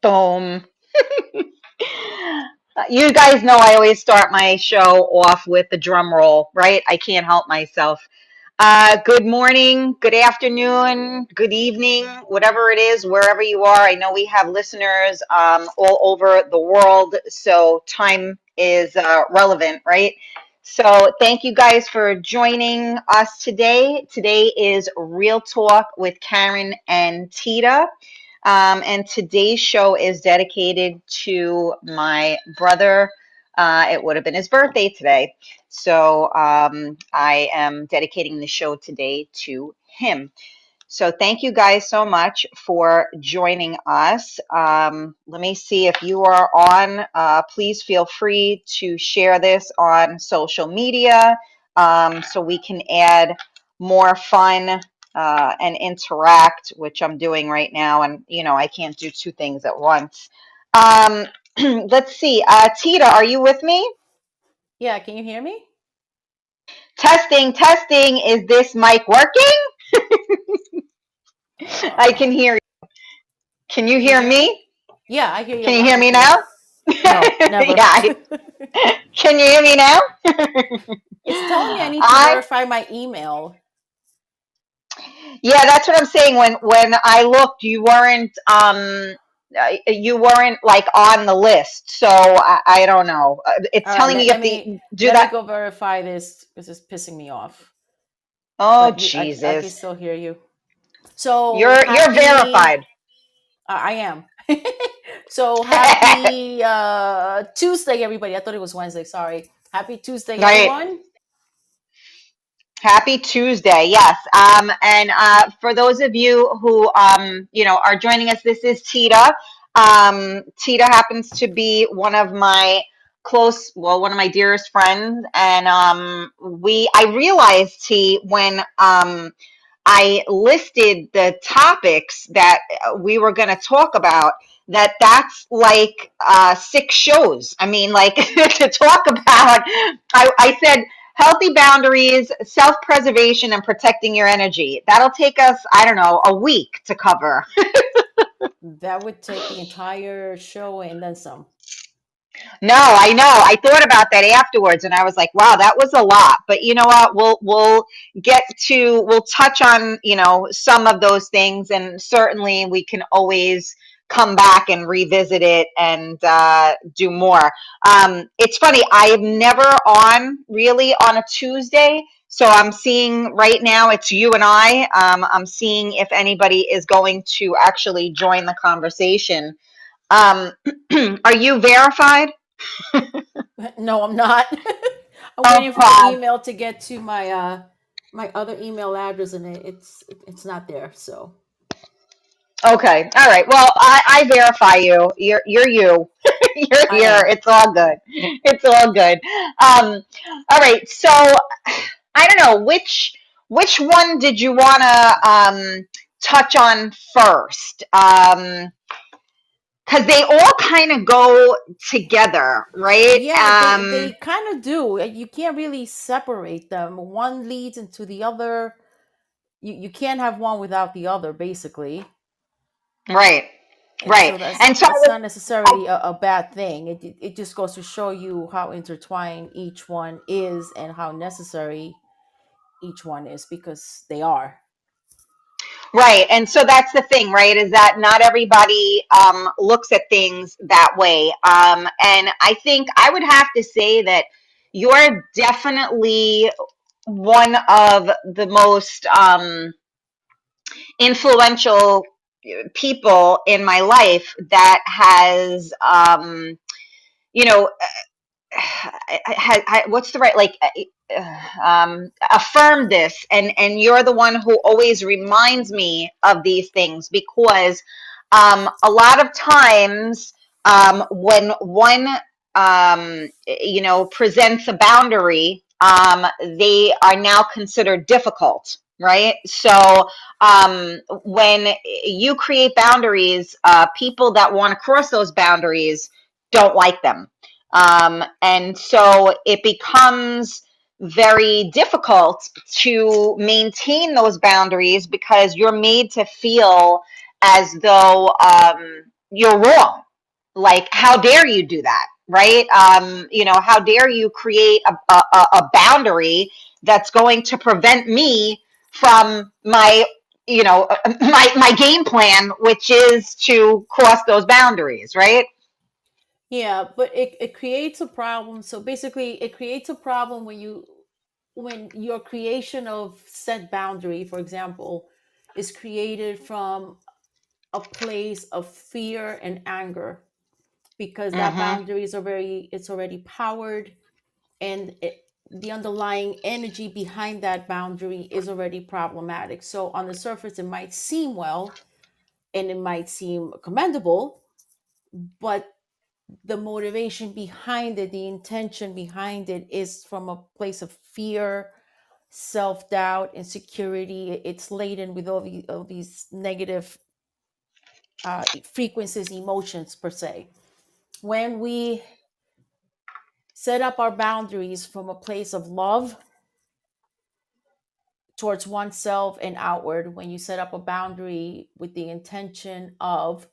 Boom. You guys know I always start my show off with the drum roll, right? I can't help myself. Good morning, good afternoon, good evening, whatever it is, wherever you are. I know we have listeners all over the world, so time is relevant, right? So thank you guys for joining us today. Today is Real Talk with Karen and Tita. And today's show is dedicated to my brother. It would have been his birthday today. So I am dedicating the show today to him. So thank you guys so much for joining us. Let me see if you are on. Please feel free to share this on social media so we can add more fun and interact, which I'm doing right now. And, you know, I can't do two things at once. Let's see. Tita, are you with me? Yeah, can you hear me? Testing, testing. Is this mic working? I Uh, can hear you. Can you can you hear hear me? me? Yeah, I hear you Can you loud hear and me clear. now? No, never. Yeah. Can you hear me now? It's telling me I need to I verify my email. Yeah, that's what I'm saying. When I looked, you weren't like on the list. So I don't know. It's All right, telling me let, you let have me to do let me that. go verify this because it's pissing me off. Oh But I can Jesus. still hear you. So You're happy. verified. I am. So happy Tuesday, everybody. I thought it was Wednesday. Sorry. Happy Tuesday, Right. everyone. Happy Tuesday, yes. And for those of you who are joining us, this is Tita. Tita happens to be one of my one of my dearest friends, and I realized when I listed the topics that we were going to talk about. That's like 6 shows. I mean, like to talk about. I said healthy boundaries, self-preservation, and protecting your energy. That'll take us, I don't know, a week to cover. That would take the entire show and then some. No, I know. I thought about that afterwards and I was like, wow, that was a lot. But you know what? We'll touch on, some of those things, and certainly we can always come back and revisit it and do more. It's funny, I am never on really on a Tuesday. So I'm seeing right now it's you and I. I'm seeing if anybody is going to actually join the conversation. Um, are you verified? No, I'm not. I'm Oh, waiting for the wow. email to get to my other email address, and it's not there. So Okay. All right. Well, I verify you. You're you. You're I here. am. It's all good. It's all good. All right. So I don't know which one did you want to touch on first? Because they all kind of go together, right? Yeah, they kind of do. You can't really separate them. One leads into the other. You can't have one without the other, basically. Right. And Right. so that's And so that's not I necessarily a bad thing. It just goes to show you how intertwined each one is and how necessary each one is because they are. Right. And so that's the thing, right? Is that not everybody looks at things that way. And I think I would have to say that you're definitely one of the most influential people in my life that has, you know, what's the right affirm this, and you're the one who always reminds me of these things because a lot of times when one presents a boundary, they are now considered difficult, right? So when you create boundaries, people that want to cross those boundaries don't like them, and so it becomes very difficult to maintain those boundaries because you're made to feel as though you're wrong. Like, how dare you do that, right? How dare you create a boundary that's going to prevent me from my, my game plan, which is to cross those boundaries, right? Yeah, but it creates a problem. So basically, it creates a problem when your creation of set boundary, for example, is created from a place of fear and anger, because that Mm-hmm. boundary is already it's already powered, and the underlying energy behind that boundary is already problematic. So on the surface, it might seem well and it might seem commendable, but the motivation behind it, the intention behind it, is from a place of fear, self doubt, insecurity. It's laden with all these negative frequencies, emotions, per se. When we set up our boundaries from a place of love towards oneself and outward, when you set up a boundary with the intention of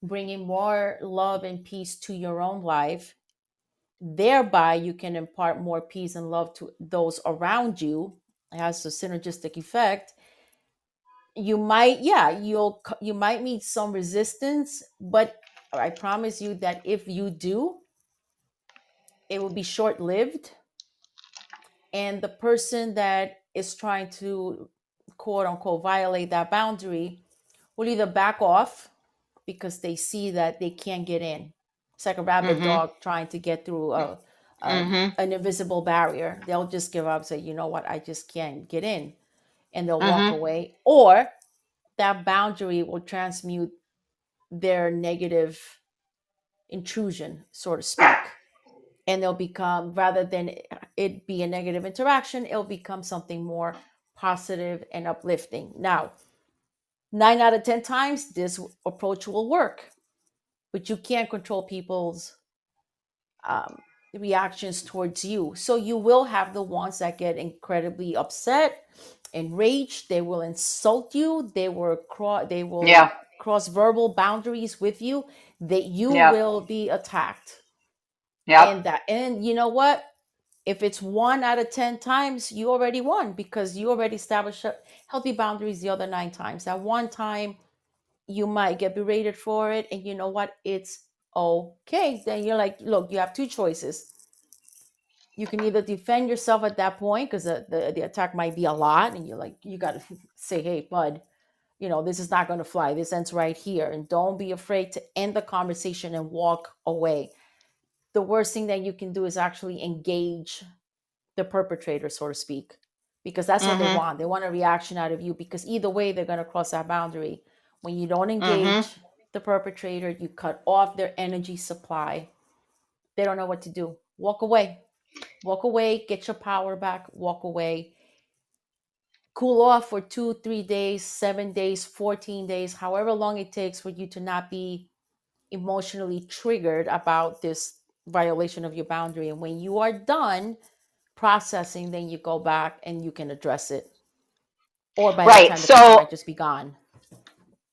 bringing more love and peace to your own life, thereby you can impart more peace and love to those around you. It has a synergistic effect. You might, yeah, you might meet some resistance, but I promise you that if you do, it will be short lived, and the person that is trying to quote unquote violate that boundary will either back off because they see that they can't get in. It's like a rabid Mm-hmm. dog trying to get through Mm-hmm. an invisible barrier. They'll just give up, say, you know what, I just can't get in, and they'll walk Mm-hmm. away. Or that boundary will transmute their negative intrusion, so to speak. And they'll become, rather than it be a negative interaction, it'll become something more positive and uplifting. Now, 9 out of 10 times, this approach will work, but you can't control people's um, reactions towards you. So you will have the ones that get incredibly upset, enraged. They will insult you. They will Yeah. cross verbal boundaries with you. That you Yep. will be attacked. Yep. And you know what? If it's 1 out of 10 times, you already won, because you already established healthy boundaries the other 9 times. That one time you might get berated for it, and you know what, it's okay. Then you're like, look, you have two choices. You can either defend yourself at that point, because the attack might be a lot, and you're like, you got to say, hey bud, this is not going to fly, this ends right here, and don't be afraid to end the conversation and walk away. The worst thing that you can do is actually engage the perpetrator, so to speak, because that's what they Mm-hmm. want. They want a reaction out of you, because either way, they're going to cross that boundary. When you don't Mm-hmm. engage the perpetrator, you cut off their energy supply. They don't know what to do. Walk away. Walk away. Get your power back. Walk away. Cool off for 2, 3 days, 7 days, 14 days, however long it takes for you to not be emotionally triggered about this violation of your boundary. And when you are done processing, then you go back and you can address it. Or by that Right. time, the person So might just be gone.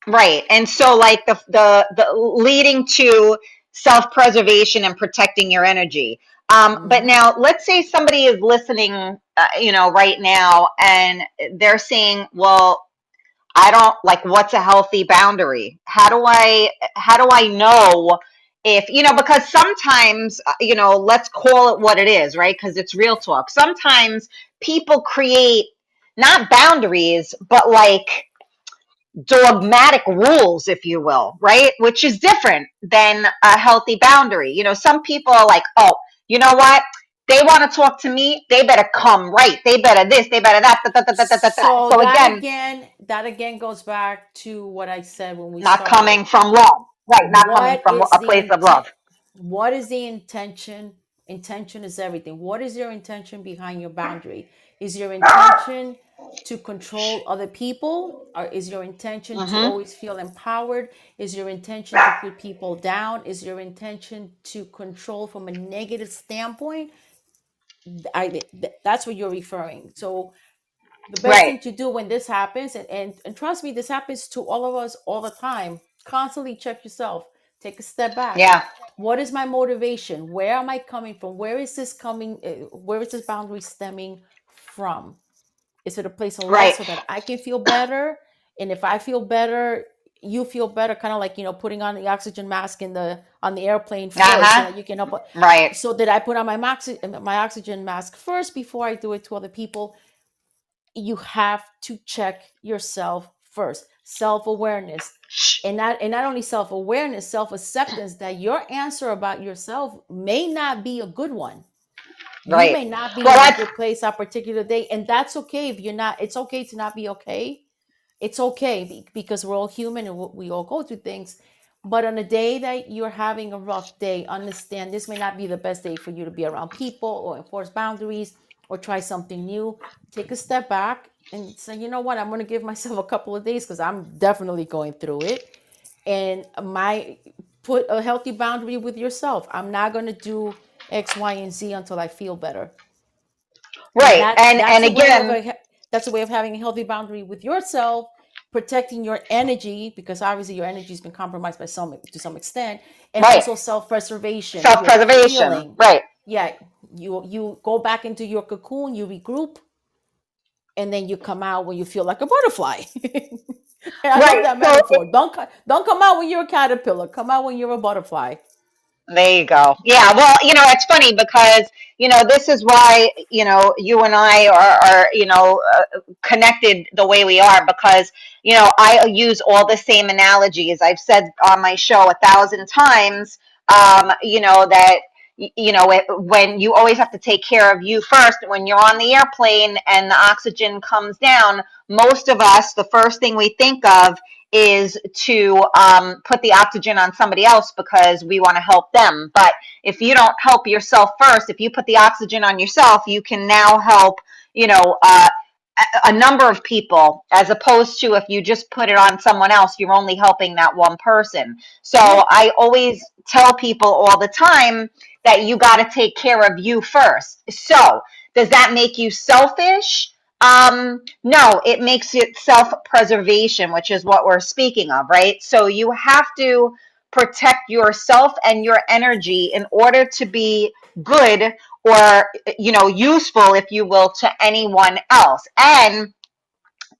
right. And so like the leading to self-preservation and protecting your energy. But Hmm. now let's say somebody is listening, right now, and they're saying, well, I don't like, what's a healthy boundary? How do I know if, because sometimes, let's call it what it is, right? Because it's real talk. Sometimes people create not boundaries, but like dogmatic rules, if you will, right? Which is different than a healthy boundary. Some people are like, oh, you know what? They want to talk to me. They better come right. They better this. They better that. Da, da, da, da, da, da, da. So So again, that again goes back to what I said when we not started. coming from love, right? Not coming What from is a the place of love. intent? What is the intention? Intention is everything. What is your intention behind your boundary? Is your intention to control other people, or is your intention to Mm-hmm. always feel empowered? Is your intention to put people down? Is your intention to control from a negative standpoint? That's what you're referring. So the best Right. thing to do when this happens, and trust me, this happens to all of us all the time. Constantly check yourself. Take a step back. Yeah. What is my motivation? Where am I coming from? Where is this coming? Where is this boundary stemming from? Is it a place of love Right. so that I can feel better? And if I feel better, you feel better, kind of like, putting on the oxygen mask in the on the airplane first so Uh-huh. that you can help. Right. So did I put on my oxygen mask first before I do it to other people? You have to check yourself first. Self-awareness. And not only self-awareness, self-acceptance that your answer about yourself may not be a good one. You Right. may not be Well, in a that's good place that particular day, and that's okay. If you're not, it's okay to not be okay. It's okay because we're all human and we all go through things. But on a day that you're having a rough day, understand this may not be the best day for you to be around people or enforce boundaries or try something new. Take a step back and say, you know what, I'm going to give myself a couple of days because I'm definitely going through it. And my put a healthy boundary with yourself. I'm not going to do X, Y, and Z until I feel better. And right. that And again, that's a way of having a healthy boundary with yourself, protecting your energy because obviously your energy has been compromised by some to some extent, and right. also self-preservation. You're Self-preservation. healing. Right. Yeah, you go back into your cocoon, you regroup, and then you come out when you feel like a butterfly. And I love Right. that So metaphor. Don't come out when you're a caterpillar. Come out when you're a butterfly. there you go. Yeah. Well, it's funny because, this is why, you and I are connected the way we are because, I use all the same analogies. I've said on my show 1,000 times, that, when you always have to take care of you first, when you're on the airplane and the oxygen comes down, most of us, the first thing we think of is to put the oxygen on somebody else because we want to help them. But if you don't help yourself first, if you put the oxygen on yourself, you can now help, you know, uh, a number of people, as opposed to if you just put it on someone else, you're only helping that one person. So Yeah, I always tell people all the time that you got to take care of you first. So does that make you selfish? No, it makes it self-preservation, which is what we're speaking of, right? So you have to protect yourself and your energy in order to be good or useful, if you will, to anyone else. And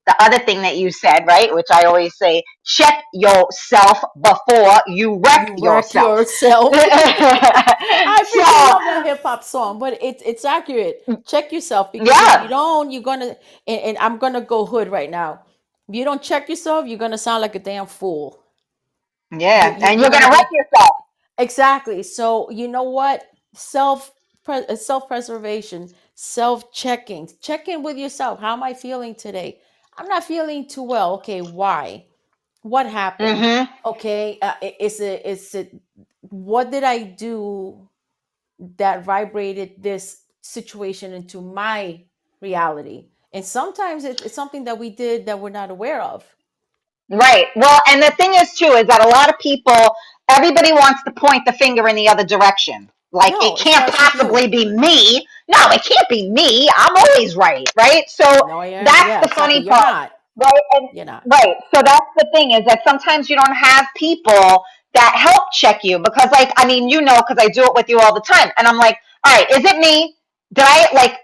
the other thing that you said, right, which I always say, check yourself before you wreck you wreck yourself. yourself. I freaking So love that hip hop song, but it's accurate. Check yourself because if you yeah. don't, you're gonna and I'm gonna go hood right now. If you don't check yourself, you're gonna sound like a damn fool. Yeah, and You're you're gonna gonna wreck be yourself. exactly. So you know what? Self preservation, self checking, check in with yourself. How am I feeling today? I'm not feeling too well. Okay, why? What happened? Mm-hmm. Okay, is it what did I do that vibrated this situation into my reality? And sometimes it's something that we did that we're not aware of. Right. Well, and the thing is too is that a lot of people, everybody wants to point the finger in the other direction. Like it No, it can't starts with you. possibly be me. No, it can't be me. I'm always right. Right. So No, that's yeah, the exactly. funny You're part. not. Right. And You're not. right. So that's the thing is that sometimes you don't have people that help check you because, like, I mean, because I do it with you all the time. And I'm like, all right, is it me? Did I like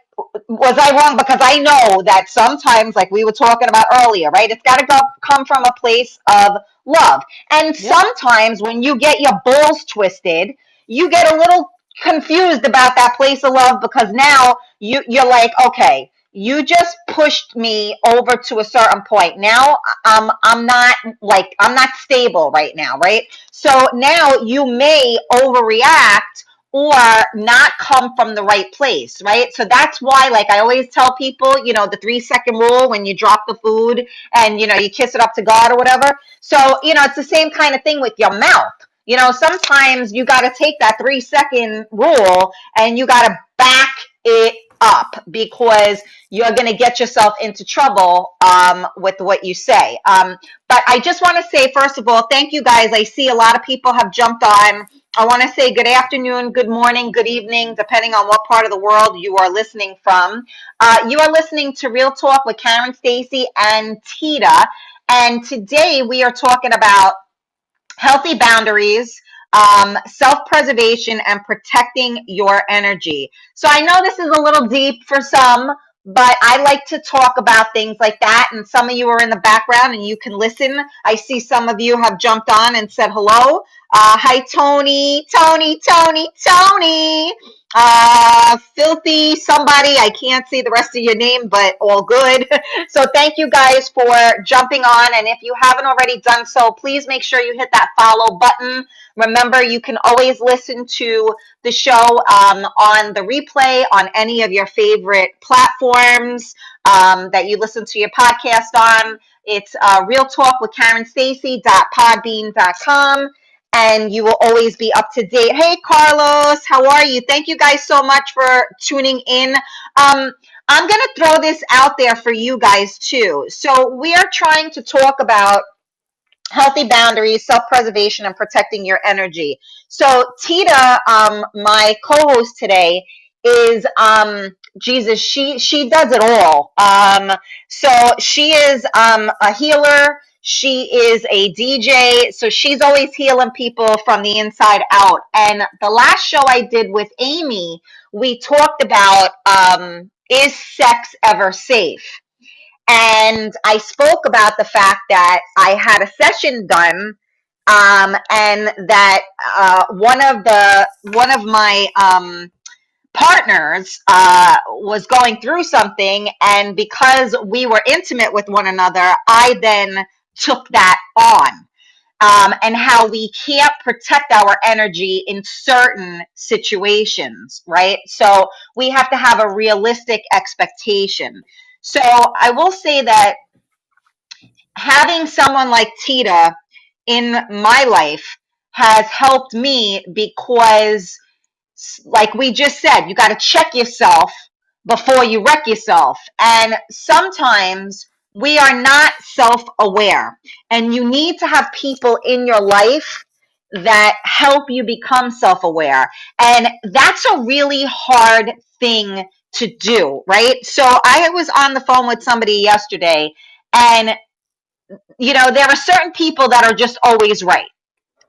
was I wrong? Because I know that sometimes, like we were talking about earlier, right? It's got to come from a place of love. And Yep. sometimes when you get your balls twisted, you get a little confused about that place of love because now you're like, okay, you just pushed me over to a certain point. Now I'm not stable right now, right? So now you may overreact or not come from the right place, right? So that's why, like I always tell people, the 3 second rule when you drop the food and, you kiss it up to God or whatever. So, it's the same kind of thing with your mouth. Sometimes you got to take that 3 second rule and you got to back it up because you're going to get yourself into trouble with what you say. But I just want to say, first of all, thank you guys. I see a lot of people have jumped on. I want to say good afternoon, good morning, good evening, depending on what part of the world you are listening from. You are listening to Real Talk with Karen Stacy and Tita. And today we are talking about healthy boundaries, self-preservation, and protecting your energy. So I know this is a little deep for some, but I like to talk about things like that. And some of you are in the background and you can listen. I see some of you have jumped on and said hello. Hi, Tony. Filthy somebody. I can't see the rest of your name, but all good. So thank you guys for jumping on. And if you haven't already done so, please make sure you hit that follow button. Remember, you can always listen to the show on the replay on any of your favorite platforms that you listen to your podcast on. It's Real Talk with Karen Stacey.podbean.com. And you will always be up to date. Hey, Carlos, how are you? Thank you guys so much for tuning in. I'm going to throw this out there for you guys too. So, we are trying to talk about healthy boundaries, self-preservation, and protecting your energy. So Tita, my co-host today, is Jesus. She does it all. So she is a healer. She is a DJ. So she's always healing people from the inside out. And the last show I did with Amy, we talked about is sex ever safe? And I spoke about the fact that I had a session done, and that one of my partners was going through something, and because we were intimate with one another, I then took that on. And how we can't protect our energy in certain situations, right? So we have to have a realistic expectation. So I will say that having someone like Tita in my life has helped me because, like we just said, you got to check yourself before you wreck yourself. And sometimes we are not self aware, and you need to have people in your life that help you become self aware. And that's a really hard thing to do, right? So I was on the phone with somebody yesterday, and there are certain people that are just always right.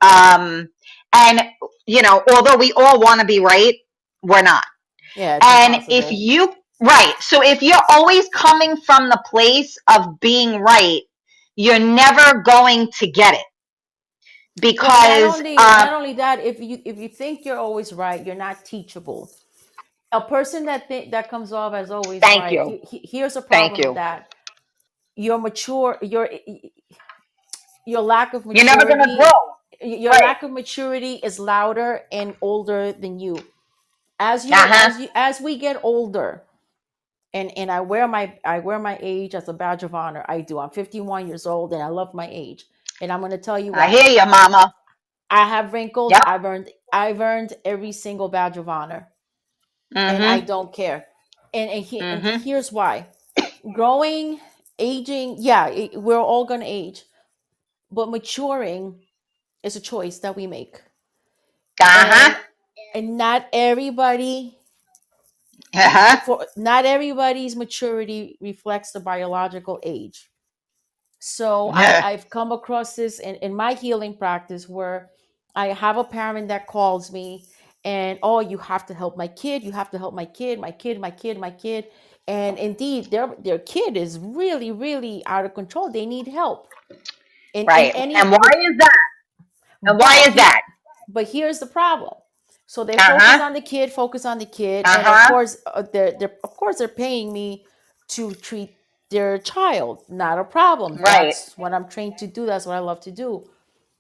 Um, and, although we all want to be right, we're not. Yeah, it's And if impossible. you, right, so if you're always coming from the place of being right, you're never going to get it Well, not because, only not only that, if you think you're always right, you're not teachable. A person that comes off as always thank right, you. here's a Thank problem with you. that. Your mature your lack of You're never going to maturity grow. your Right. lack of maturity is louder and older than you. As Uh you huh. as we get older, and I wear my age as a badge of honor. I do. I'm 51 years old and I love my age. And I'm going to tell you I why. hear you, mama. I have wrinkles. Yep. I've earned every single badge of honor, Mm and I hmm. don't care. And Mm hmm. here's why. Growing, aging, yeah, we're all going to age, but maturing is a choice that we make. Uh huh. And not everybody Uh huh. for not everybody's maturity reflects the biological age. So I've come across this in my healing practice where I have a parent that calls me and, oh, you have to help my kid, you have to help my kid. And indeed their kid is really, really out of control. They need help in Right. any And why with is that? And why but is that? here's the problem. So they Uh focus huh. on the kid, Uh and of huh. course, they're paying me to treat their child. Not a problem. Right. That's what I'm trained to do. That's what I love to do.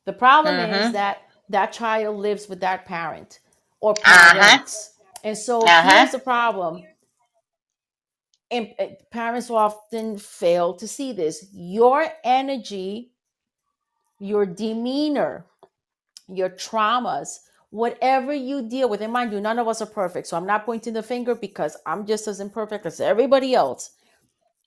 The problem is Mm-hmm. that that child lives with that parent or Uh-huh. parents, and so Uh-huh. here's the problem. And parents often fail to see this. Your energy, your demeanor, your traumas, whatever you deal with, and mind you, none of us are perfect. So I'm not pointing the finger because I'm just as imperfect as everybody else.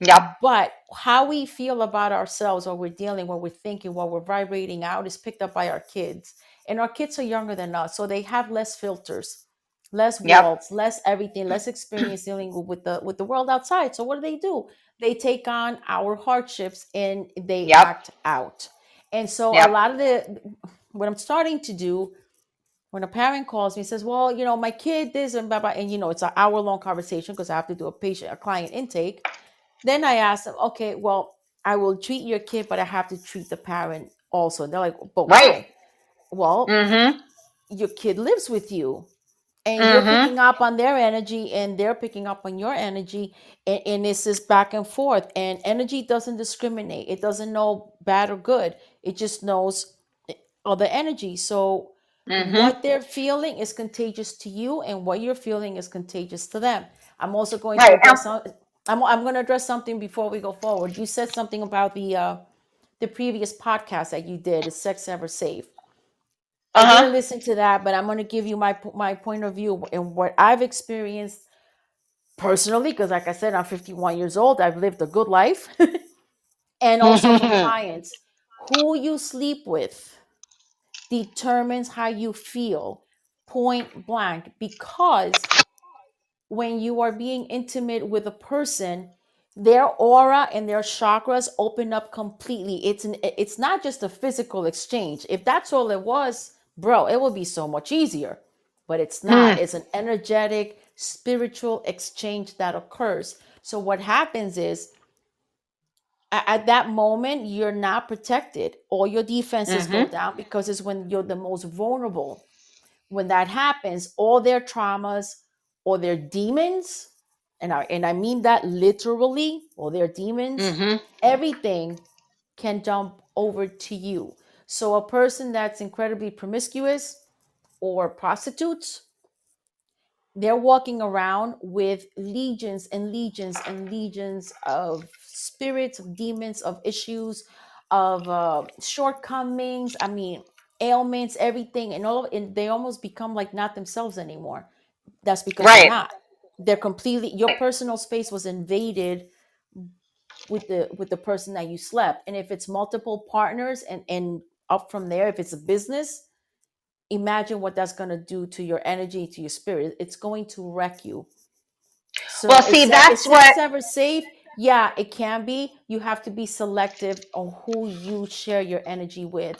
Yep. But how we feel about ourselves, what we're dealing, what we're thinking, what we're vibrating out is picked up by our kids. And our kids are younger than us, so they have less filters, less Yep. walls, less everything, less experience dealing with the world outside. So what do? They take on our hardships and they Yep. act out. And so a Yep. lot of the What I'm starting to do when a parent calls me and says, well, my kid this and blah, blah, and it's an hour long conversation because I have to do a client intake. Then I ask them, okay, well, I will treat your kid, but I have to treat the parent also. And they're like, but Right. why? Well, Mm-hmm. your kid lives with you and you're Mm-hmm. picking up on their energy and they're picking up on your energy, and it's this back and forth, and energy doesn't discriminate. It doesn't know bad or good. It just knows other energy. So Mm-hmm. what they're feeling is contagious to you, and what you're feeling is contagious to them. I'm also going to Right. address I'm going to address something before we go forward. You said something about the previous podcast that you did, is sex ever safe? I didn't Uh-huh. listen to that, but I'm going to give you my point of view and what I've experienced personally, because like I said, I'm 51 years old. I've lived a good life. And also from clients. Who you sleep with determines how you feel, point blank, because when you are being intimate with a person, their aura and their chakras open up completely. It's not just a physical exchange. If that's all it was, bro, it would be so much easier. But it's not. Mm-hmm. It's an energetic, spiritual exchange that occurs. So what happens is, at that moment, you're not protected. All your defenses go Mm-hmm. down because it's when you're the most vulnerable. When that happens, all their traumas or their demons, and I mean that literally, or their demons, Mm-hmm. everything can jump over to you. So a person that's incredibly promiscuous or prostitutes, they're walking around with legions and legions and legions of spirits, of demons, of issues, of shortcomings. I mean, ailments, everything, and they almost become like not themselves anymore. That's because they're Right. not. They're completely. Your personal space was invaded with the person that you slept, and if it's multiple partners, and up from there, if it's a business, imagine what that's going to do to your energy, to your spirit. It's going to wreck you. Well, So see, is that's what. sex ever safe? Yeah, it can be. You have to be selective on who you share your energy with.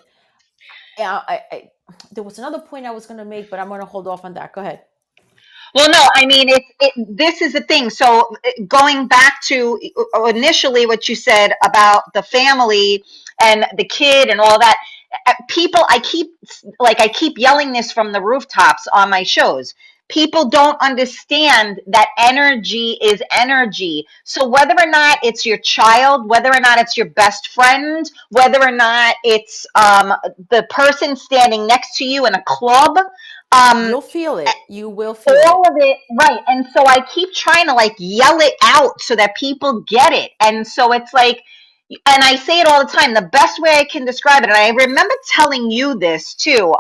There was another point I was going to make, but I'm going to hold off on that. Go ahead. Well, no, I mean, this is the thing. So going back to initially what you said about the family and the kid and all that, people, I keep yelling this from the rooftops on my shows. People don't understand that energy is energy. So whether or not it's your child, whether or not it's your best friend, whether or not it's the person standing next to you in a club, um, You'll feel it. You will feel all it. of it, right. And so I keep trying to like yell it out so that people get it. And so it's like, and I say it all the time, the best way I can describe it, and I remember telling you this too,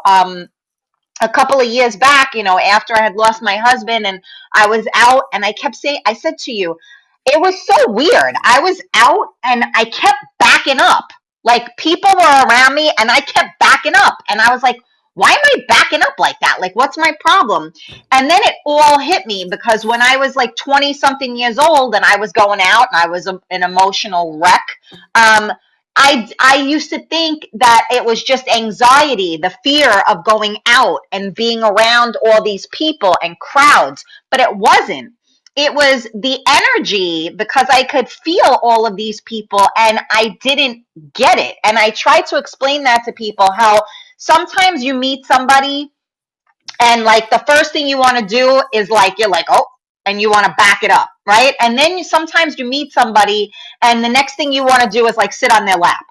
a couple of years back, after I had lost my husband and I was out, and I kept saying, I said to you, it was so weird. I was out and I kept backing up. Like people were around me and I kept backing up. And I was like, why am I backing up like that? Like, what's my problem? And then it all hit me because when I was like 20 something years old and I was going out and I was an emotional wreck, um, I used to think that it was just anxiety, the fear of going out and being around all these people and crowds, but it wasn't. It was the energy because I could feel all of these people and I didn't get it. And I try to explain that to people how sometimes you meet somebody and like the first thing you want to do is like you're like, oh, and you want to back it up, right? And then sometimes you meet somebody and the next thing you want to do is like sit on their lap,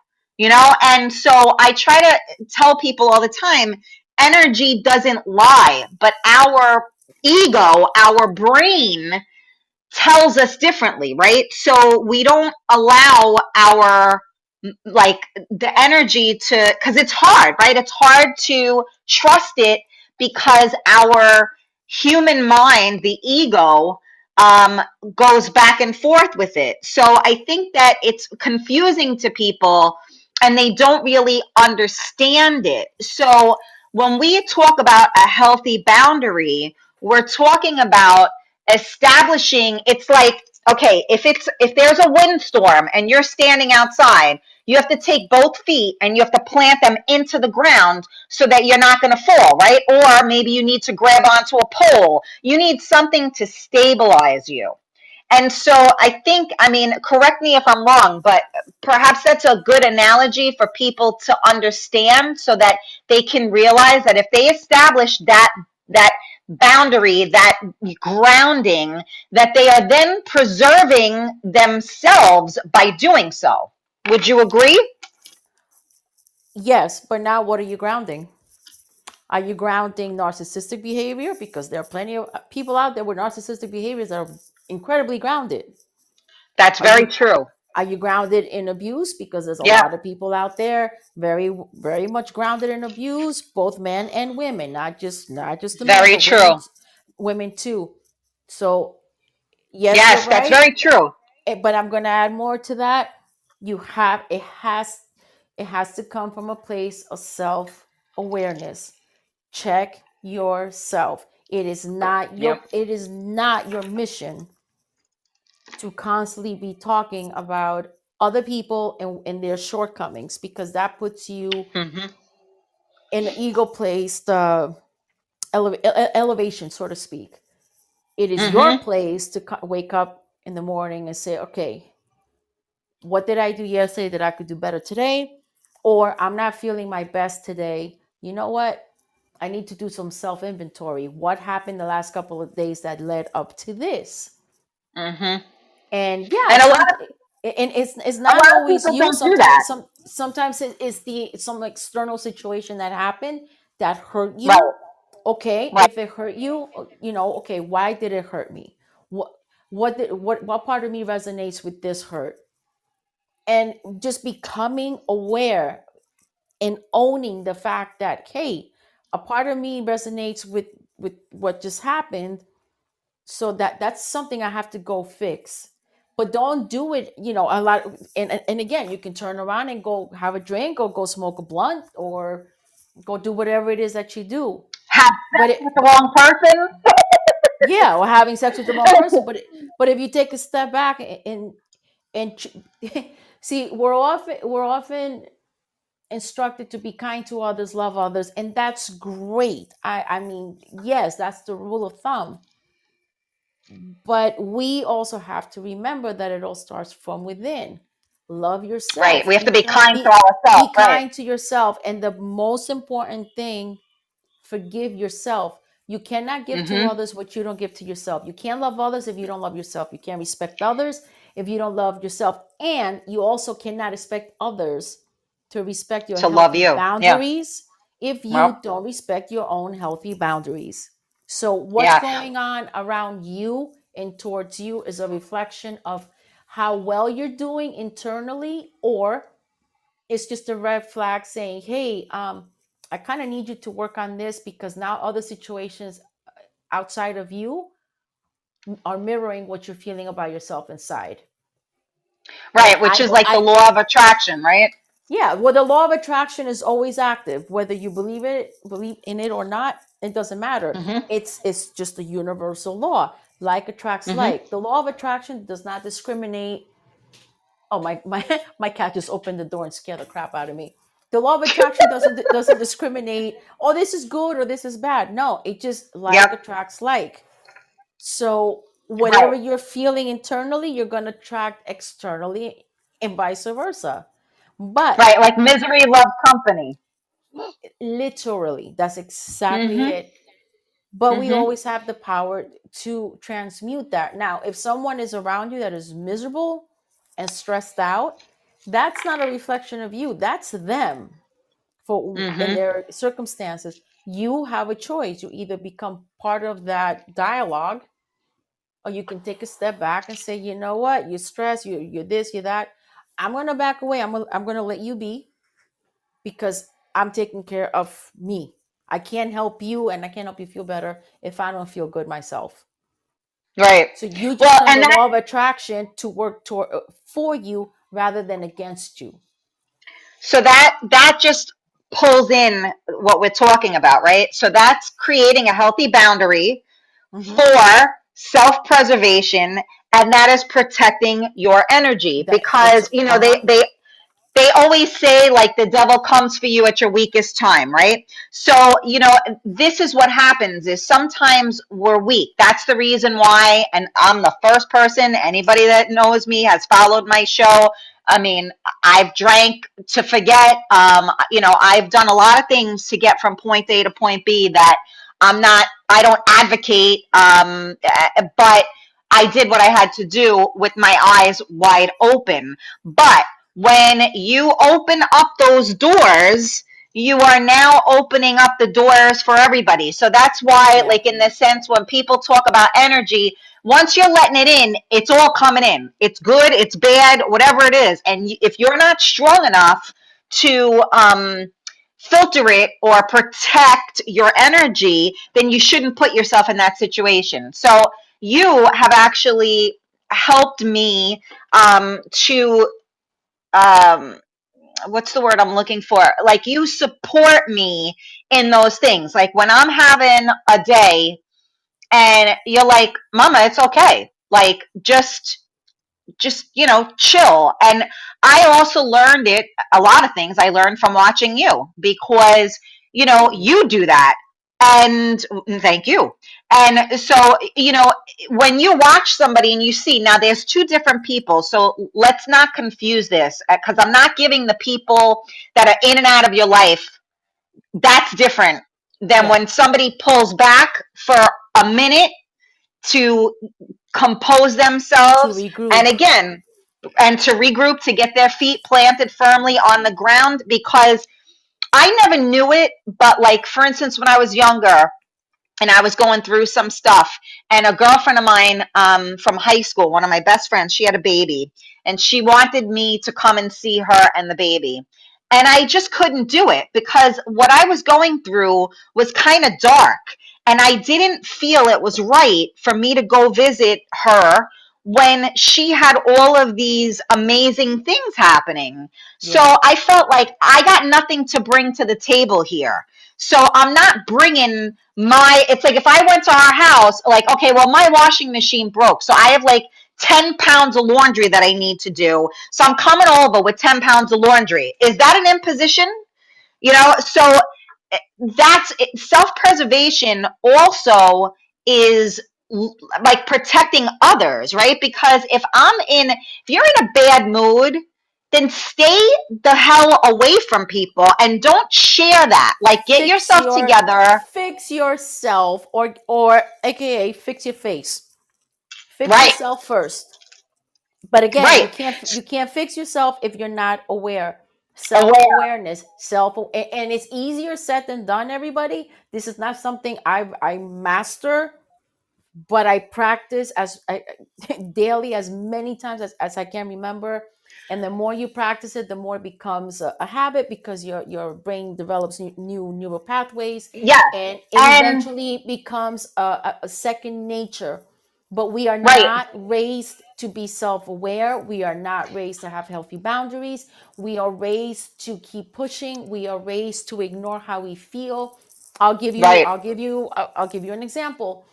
and so I try to tell people all the time, energy doesn't lie, but our ego, our brain tells us differently, right? So we don't allow our like the energy to, because it's hard, right? It's hard to trust it because our human mind, the ego, um, goes back and forth with it. So I think that it's confusing to people and they don't really understand it. So when we talk about a healthy boundary, we're talking about establishing, it's like, okay, if there's a windstorm and you're standing outside, you have to take both feet and you have to plant them into the ground so that you're not going to fall, right? Or maybe you need to grab onto a pole. You need something to stabilize you. And so I think, I mean, correct me if I'm wrong, but perhaps that's a good analogy for people to understand so that they can realize that if they establish that boundary, that grounding, that they are then preserving themselves by doing so. Would you agree? Yes, but now what are you grounding? Are you grounding narcissistic behavior? Because there are plenty of people out there with narcissistic behaviors that are incredibly grounded. That's Are very you true. are you grounded in abuse? Because there's a Yeah, lot of people out there very much grounded in abuse, both men and women, not just the men, very but true. women too. So yes, you're Yes, that's right. very true. But I'm going to add more to that. You have it has to come from a place of self awareness. Check yourself. Yep. It is not your mission to constantly be talking about other people and their shortcomings, because that puts you Mm-hmm. in an ego place, the elevation, so to speak. It is your Mm-hmm. place to wake up in the morning and say, okay, what did I do yesterday that I could do better today? Or I'm not feeling my best today. You know what? I need to do some self inventory. What happened the last couple of days that led up to this? Mm-hmm. And yeah, And and it's a not lot of always people you. don't do that. Sometimes it's some external situation that happened that hurt Right. you. Okay, Right. if it hurt you, okay, why did it hurt me? What what part of me resonates with this hurt? And just becoming aware and owning the fact that, hey, a part of me resonates with what just happened, so that's something I have to go fix. But don't do it, a lot. And again, you can turn around and go have a drink or go smoke a blunt or go do whatever it is that you do. Have But sex with the it wrong person. Yeah, or having sex with the wrong person. But if you take a step back and see, we're often instructed to be kind to others, love others, and that's great. I mean, yes, that's the rule of thumb. But we also have to remember that it all starts from within. Love Right. yourself. We have Be to be kind. kind to Be ourselves. Right. kind to yourself. And the most important thing, forgive yourself. You cannot give to Mm-hmm. others what you don't give to yourself. You can't love others if you don't love yourself. You can't respect others if you don't love yourself. And you also cannot expect others to respect your To love healthy you. Yeah. boundaries if you Well. don't respect your own healthy boundaries. So, what's Yeah. going on around you and towards you is a reflection of how well you're doing internally, or it's just a red flag saying, hey, I kind of need you to work on this, because now other situations outside of you are mirroring what you're feeling about yourself inside. And Right. Which is like the law of attraction. Right. yeah, well, the law of attraction is always active, whether you believe in it or not. It doesn't matter. Mm-hmm. It's just a universal law. Like attracts Mm-hmm. like. The law of attraction does not discriminate. Oh, my my cat just opened the door and scared the crap out of me. The law of attraction doesn't discriminate. Oh, this is good or this is bad. No, it just like Yep. attracts like. So Right. whatever you're feeling internally, you're gonna attract externally, and vice versa. But Right. Like misery loves company. literally, that's exactly Mm-hmm. it. But we Mm-hmm. always have the power to transmute that. Now, if someone is around you that is miserable and stressed out, that's not a reflection of you. That's them for in Mm-hmm. their circumstances. You have a choice. You either become part of that dialogue, or you can take a step back and say, you know what, you're stressed, you're this, you're that. I'm gonna back away. I'm gonna let you be, because I'm taking care of me. I can't help you, and I can't help you feel better if I don't feel good myself. Right. So you just Well, want and the that law of attraction to work toward for you rather than against you. so that just pulls in what we're talking about, right? So that's creating a healthy boundary Hmm. for self-preservation, and that is protecting your energy That it's because uh huh. they they always say like the devil comes for you at your weakest time, right? So, this is what happens is sometimes we're weak. That's the reason why, and I'm the first person, anybody that knows me has followed my show. I mean, I've drank to forget. I've done a lot of things to get from point A to point B that I don't advocate, but I did what I had to do with my eyes wide open. But when you open up those doors, you are now opening up the doors for everybody. So that's why, Yeah. like, in this sense, when people talk about energy, once you're letting it in, it's all coming in. It's good, it's bad, whatever it is. And if you're not strong enough to filter it or protect your energy, then you shouldn't put yourself in that situation. So you have actually helped me to what's the word I'm looking for? Like, you support me in those things. Like when I'm having a day and you're like, Mama, it's okay. Like just chill. And I also learned it, a lot of things I learned from watching you, because Thank you. you do that. And thank you. And so, when you watch somebody and you see, now there's two different people, so let's not confuse this, because I'm not giving the people that are in and out of your life, that's different than Yeah. when somebody pulls back for a minute to compose To themselves, and regroup. again, and to regroup, to get their feet planted firmly on the ground. Because I never knew it, but like, for instance, when I was younger and I was going through some stuff, and a girlfriend of mine from high school, one of my best friends, she had a baby, and she wanted me to come and see her and the baby. And I just couldn't do it because what I was going through was kind of dark. And I didn't feel it was right for me to go visit her when she had all of these amazing things happening. So Yeah. I felt like I got nothing to bring to the table here. So I'm not bringing it's like if I went to our house, like, okay, well, my washing machine broke. So I have like 10 pounds of laundry that I need to do. So I'm coming over with 10 pounds of laundry. Is that an imposition? So that's self preservation also is like protecting others, right? Because if you're in a bad mood, then stay the hell away from people and don't share that. Like, get yourself together. Fix yourself, or aka fix your face. Fix Right, yourself first. But again, right. you can't fix yourself if you're not aware. Self Aware. awareness, and it's easier said than done. Everybody, this is not something I master, but I practice daily, as many times as I can remember. And the more you practice it, the more it becomes a habit, because your brain develops new neural pathways, Yes. and it And eventually becomes a second nature. But we are right, not raised to be self-aware. We are not raised to have healthy boundaries. We are raised to keep pushing. We are raised to ignore how we feel. right, I'll give you an example.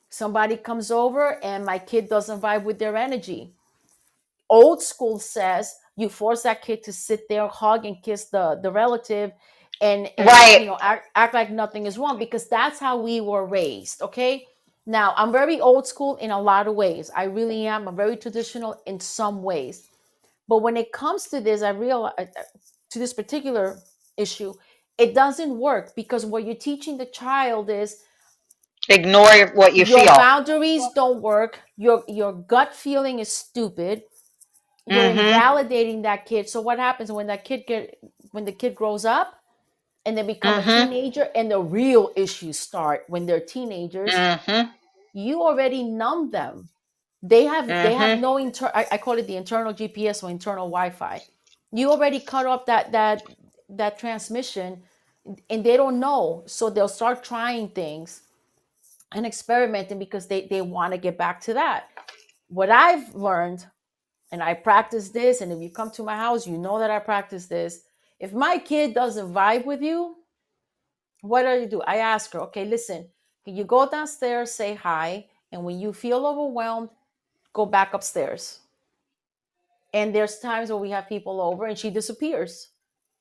Somebody comes over and my kid doesn't vibe with their energy. Old school says you force that kid to sit there, hug and kiss the relative, and right. act like nothing is wrong, because that's how we were raised. Okay. Now I'm very old school in a lot of ways. I really am. I'm very traditional in some ways. But when it comes to this, I realize, to this particular issue, it doesn't work, because what you're teaching the child is Ignore what you your feel. boundaries don't work, your gut feeling is stupid. You're Mm-hmm. invalidating that kid. So what happens when the kid grows up and they become a Mm-hmm. teenager, and the real issues start when they're teenagers? Mm-hmm. You already numb them. They have Mm-hmm. no I call it the internal GPS, or internal Wi-Fi. You already cut off that transmission, and they don't know, so they'll start trying things and experimenting, because they want to get back to that. What I've learned, and I practice this, and if you come to my house, you know that I practice this. If my kid doesn't vibe with you, what do you do? I ask her, okay, listen, can you go downstairs, say hi, and when you feel overwhelmed, go back upstairs. And there's times where we have people over and she disappears,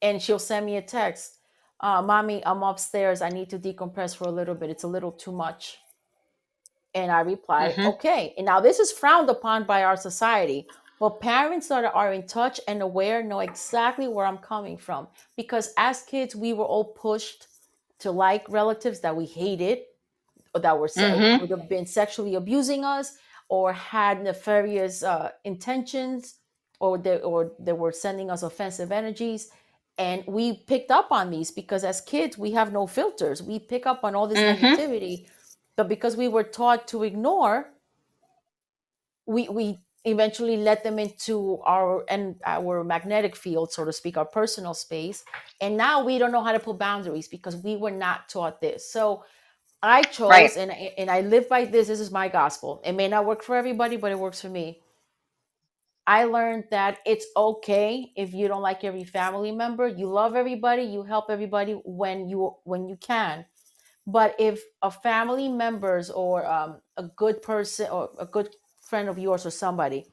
and she'll send me a text, "Mommy, I'm upstairs. I need to decompress for a little bit. It's a little too much." And I reply, Mhm. "Okay." And now this is frowned upon by our society, but parents that are in touch and aware know exactly where I'm coming from, because as kids we were all pushed to like relatives that we hated, or that were Mhm. could have been sexually abusing us, or had nefarious intentions, or they were sending us offensive energies. And we picked up on these because as kids we have no filters. We pick up on all this Mhm. negativity, but because we were taught to ignore, we eventually let them into our magnetic field, so to speak, our personal space. And now we don't know how to put boundaries because we were not taught this. So I Right. chose, and I live by this. This is my gospel. It may not work for everybody, but it works for me. I learned that it's okay if you don't like every family member. You love everybody. You help everybody when you can. But if a family members, or a good person or a good friend of yours or somebody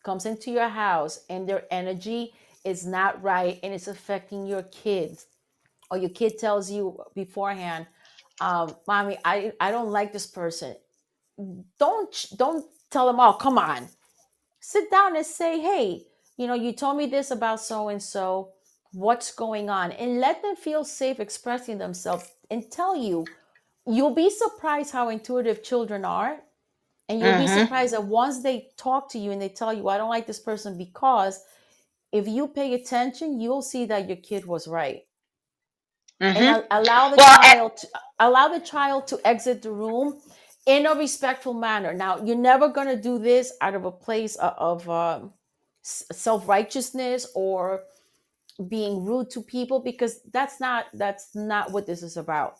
comes into your house and their energy is not right and it's affecting your kids, or your kid tells you beforehand, "Mommy, I don't like this person," don't tell them, "Oh, come on." Sit down and say, "Hey, you told me this about so and so. What's going on?" And let them feel safe expressing themselves and tell you. You'll be surprised how intuitive children are. And you'll be Mhm. surprised that once they talk to you and they tell you, "I don't like this person because," if you pay attention, you'll see that your kid was right. And Mhm. allow the Well, child to exit the room in a respectful manner. Now, you're never going to do this out of a place of self-righteousness or being rude to people, because that's not what this is about.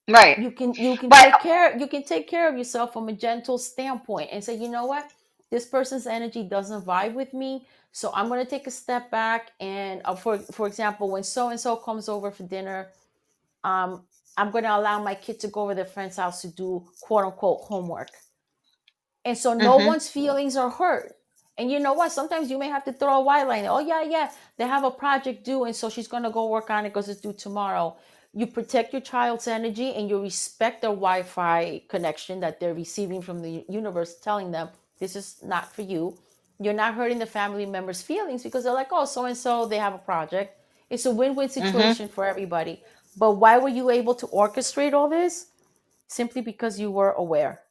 right. You can But take care of yourself from a gentle standpoint and say, "You know what, this person's energy doesn't vibe with me, so I'm going to take a step back." And for example, when so and so comes over for dinner, um I'm going to allow my kid to go over their friend's house to do quote unquote homework, and so no mhm. one's feelings are hurt. And you know what, sometimes you may have to throw a white line. "Oh, yeah, yeah, they have a project due, and so she's going to go work on it because it's due tomorrow." You protect your child's energy and you respect their wi-fi connection that they're receiving from the universe, telling them this is not for you. You're not hurting the family members feelings because they're like, "Oh, so and so, they have a project." It's a win-win Mhm. situation for everybody. But why were you able to orchestrate all this? Simply because you were aware.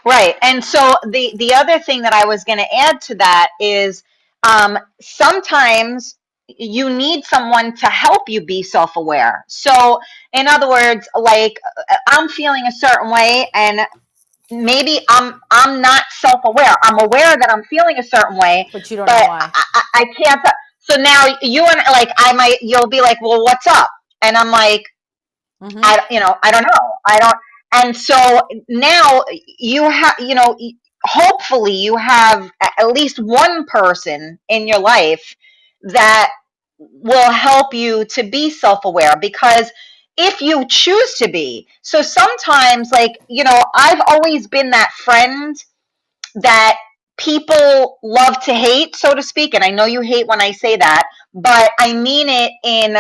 Right. And so the other thing that I was going to add to that is sometimes you need someone to help you be self-aware. So in other words, like I'm feeling a certain way, and maybe I'm not self-aware. I'm aware that I'm feeling a certain way, But you don't know but why. I can't. So now you and like you'll be like, well, what's up? And I'm like, Mm-hmm. I don't know. I don't. And so now you have, hopefully you have at least one person in your life that will help you to be self-aware, because if you choose to be. So sometimes, like, I've always been that friend that people love to hate, so to speak. And I know you hate when I say that, but I mean it in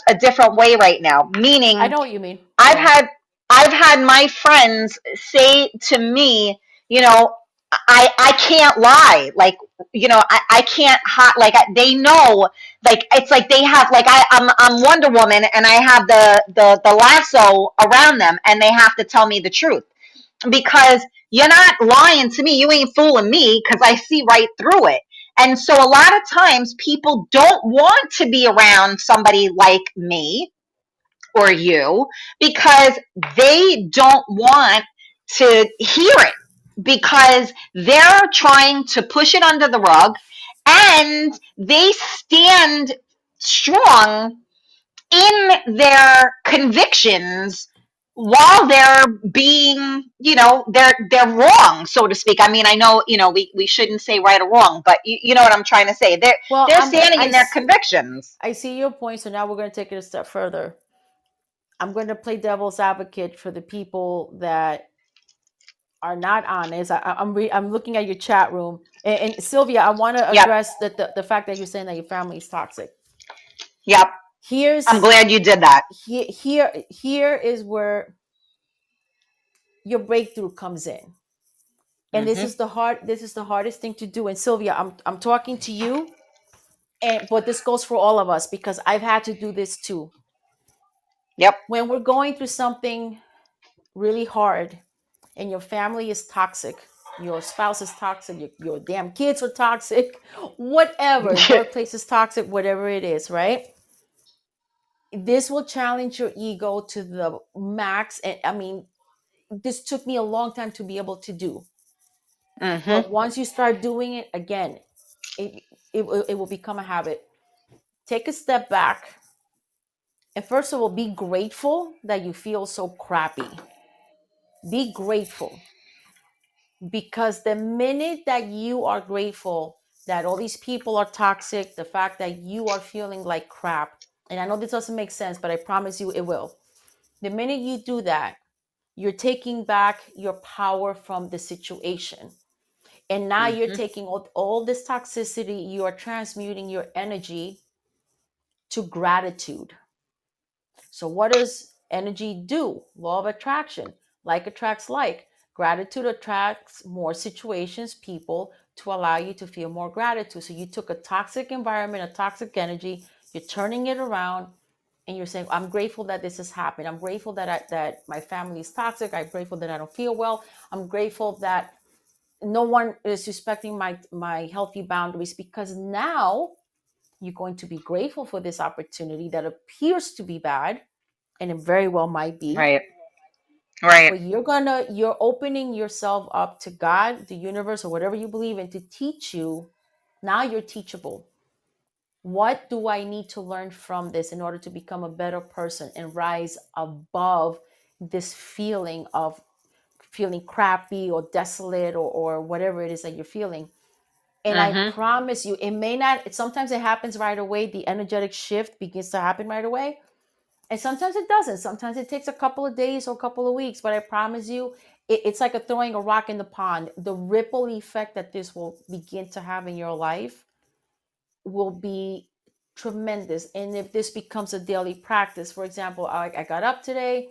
a different way right now. I Meaning, know what you mean. I've Yeah. had I've had my friends say to me, you know, I can't lie. Like, I can't like they know, like it's like they have like I'm Wonder Woman, and I have the lasso around them, and they have to tell me the truth, because you're not lying to me. You ain't fooling me, because I see right through it. And so a lot of times people don't want to be around somebody like me or you, because they don't want to hear it, because they're trying to push it under the rug, and they stand strong in their convictions while they're being, they're wrong, so to speak. I mean, I know, we shouldn't say right or wrong, but you know what I'm trying to say. Well, They're standing in their convictions. I see your point. So now we're going to take it a step further. I'm going to play devil's advocate for the people that are not honest. I'm looking at your chat room, and Sylvia, I want to Yep. address the fact that you're saying that your family is toxic. Yep. I'm Here's glad you did that. here is where your breakthrough comes in, and Hmm. this is the hardest thing to do. And Sylvia, I'm talking to you, and but this goes for all of us because I've had to do this too. Yep. When we're going through something really hard and your family is toxic, your spouse is toxic, your damn kids are toxic, whatever, workplace is toxic, whatever it is, right? This will challenge your ego to the max. And I mean, this took me a long time to be able to do. Hmm. But once you start doing it again, it, it will become a habit. Take a step back. And first of all, be grateful that you feel so crappy. Be grateful because the minute that you are grateful that all these people are toxic, the fact that you are feeling like crap, and I know this doesn't make sense, but I promise you it will. The minute you do that, you're taking back your power from the situation. And now you're Hmm. taking all this toxicity, you are transmuting your energy to gratitude. So, what does energy do? Law of attraction. Like attracts like. Gratitude attracts more situations, people to allow you to feel more gratitude. So, you took a toxic environment, a toxic energy, you're turning it around, and you're saying, I'm grateful that this has happened. I'm grateful that my family is toxic. I'm grateful that I don't feel well. I'm grateful that no one is respecting my healthy boundaries because now you're going to be grateful for this opportunity that appears to be bad and it very well might be, Right. Right. but you're opening yourself up to God, the universe, or whatever you believe in to teach you. Now you're teachable. What do I need to learn from this in order to become a better person and rise above this feeling of feeling crappy or desolate or whatever it is that you're feeling? And I Hmm. promise you, it may not, sometimes it happens right away. The energetic shift begins to happen right away. And sometimes it doesn't. Sometimes it takes a couple of days or a couple of weeks. But I promise you, it's like throwing a rock in the pond. The ripple effect that this will begin to have in your life will be tremendous. And if this becomes a daily practice, for example, I got up today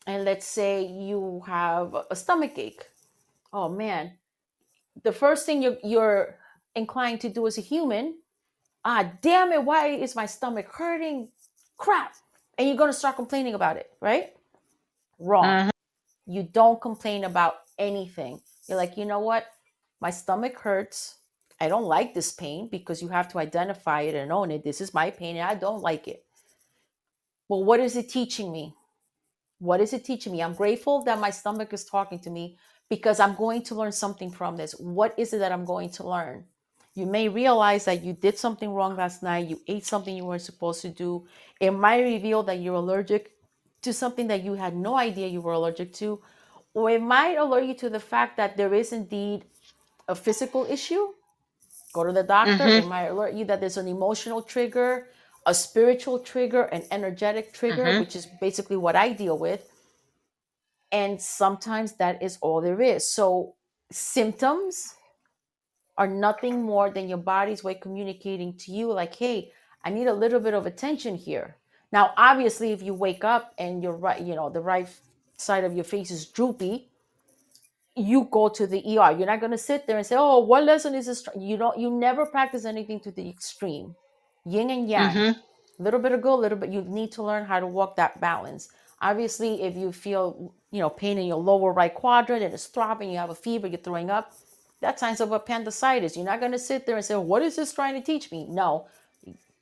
and let's say you have a stomach ache. Oh man, the first thing you're inclined to do as a human, damn it, why is my stomach hurting? Crap. And you're going to start complaining about it, right? Wrong. Hmm. You don't complain about anything. You're like, you know what? My stomach hurts. I don't like this pain because you have to identify it and own it. This is my pain and I don't like it. But what is it teaching me? What is it teaching me? I'm grateful that my stomach is talking to me because I'm going to learn something from this. What is it that I'm going to learn? You may realize that you did something wrong last night. You ate something you weren't supposed to do. It might reveal that you're allergic to something that you had no idea you were allergic to. Or it might alert you to the fact that there is indeed a physical issue. Go to the doctor. Hmm. It might alert you that there's an emotional trigger, a spiritual trigger, an energetic trigger, Hmm. which is basically what I deal with. And sometimes that is all there is. So symptoms are nothing more than your body's way communicating to you, like, hey, I need a little bit of attention here. Now, obviously, if you wake up and you're right, the right side of your face is droopy, you go to the ER. You're not going to sit there and say, oh, what lesson is this? You never practice anything to the extreme. Yin and yang, Hmm. a little bit of good, a little bit. You need to learn how to walk that balance. Obviously, if you feel, pain in your lower right quadrant and it's throbbing, you have a fever, you're throwing up, that's signs of appendicitis. You're not going to sit there and say, what is this trying to teach me? No,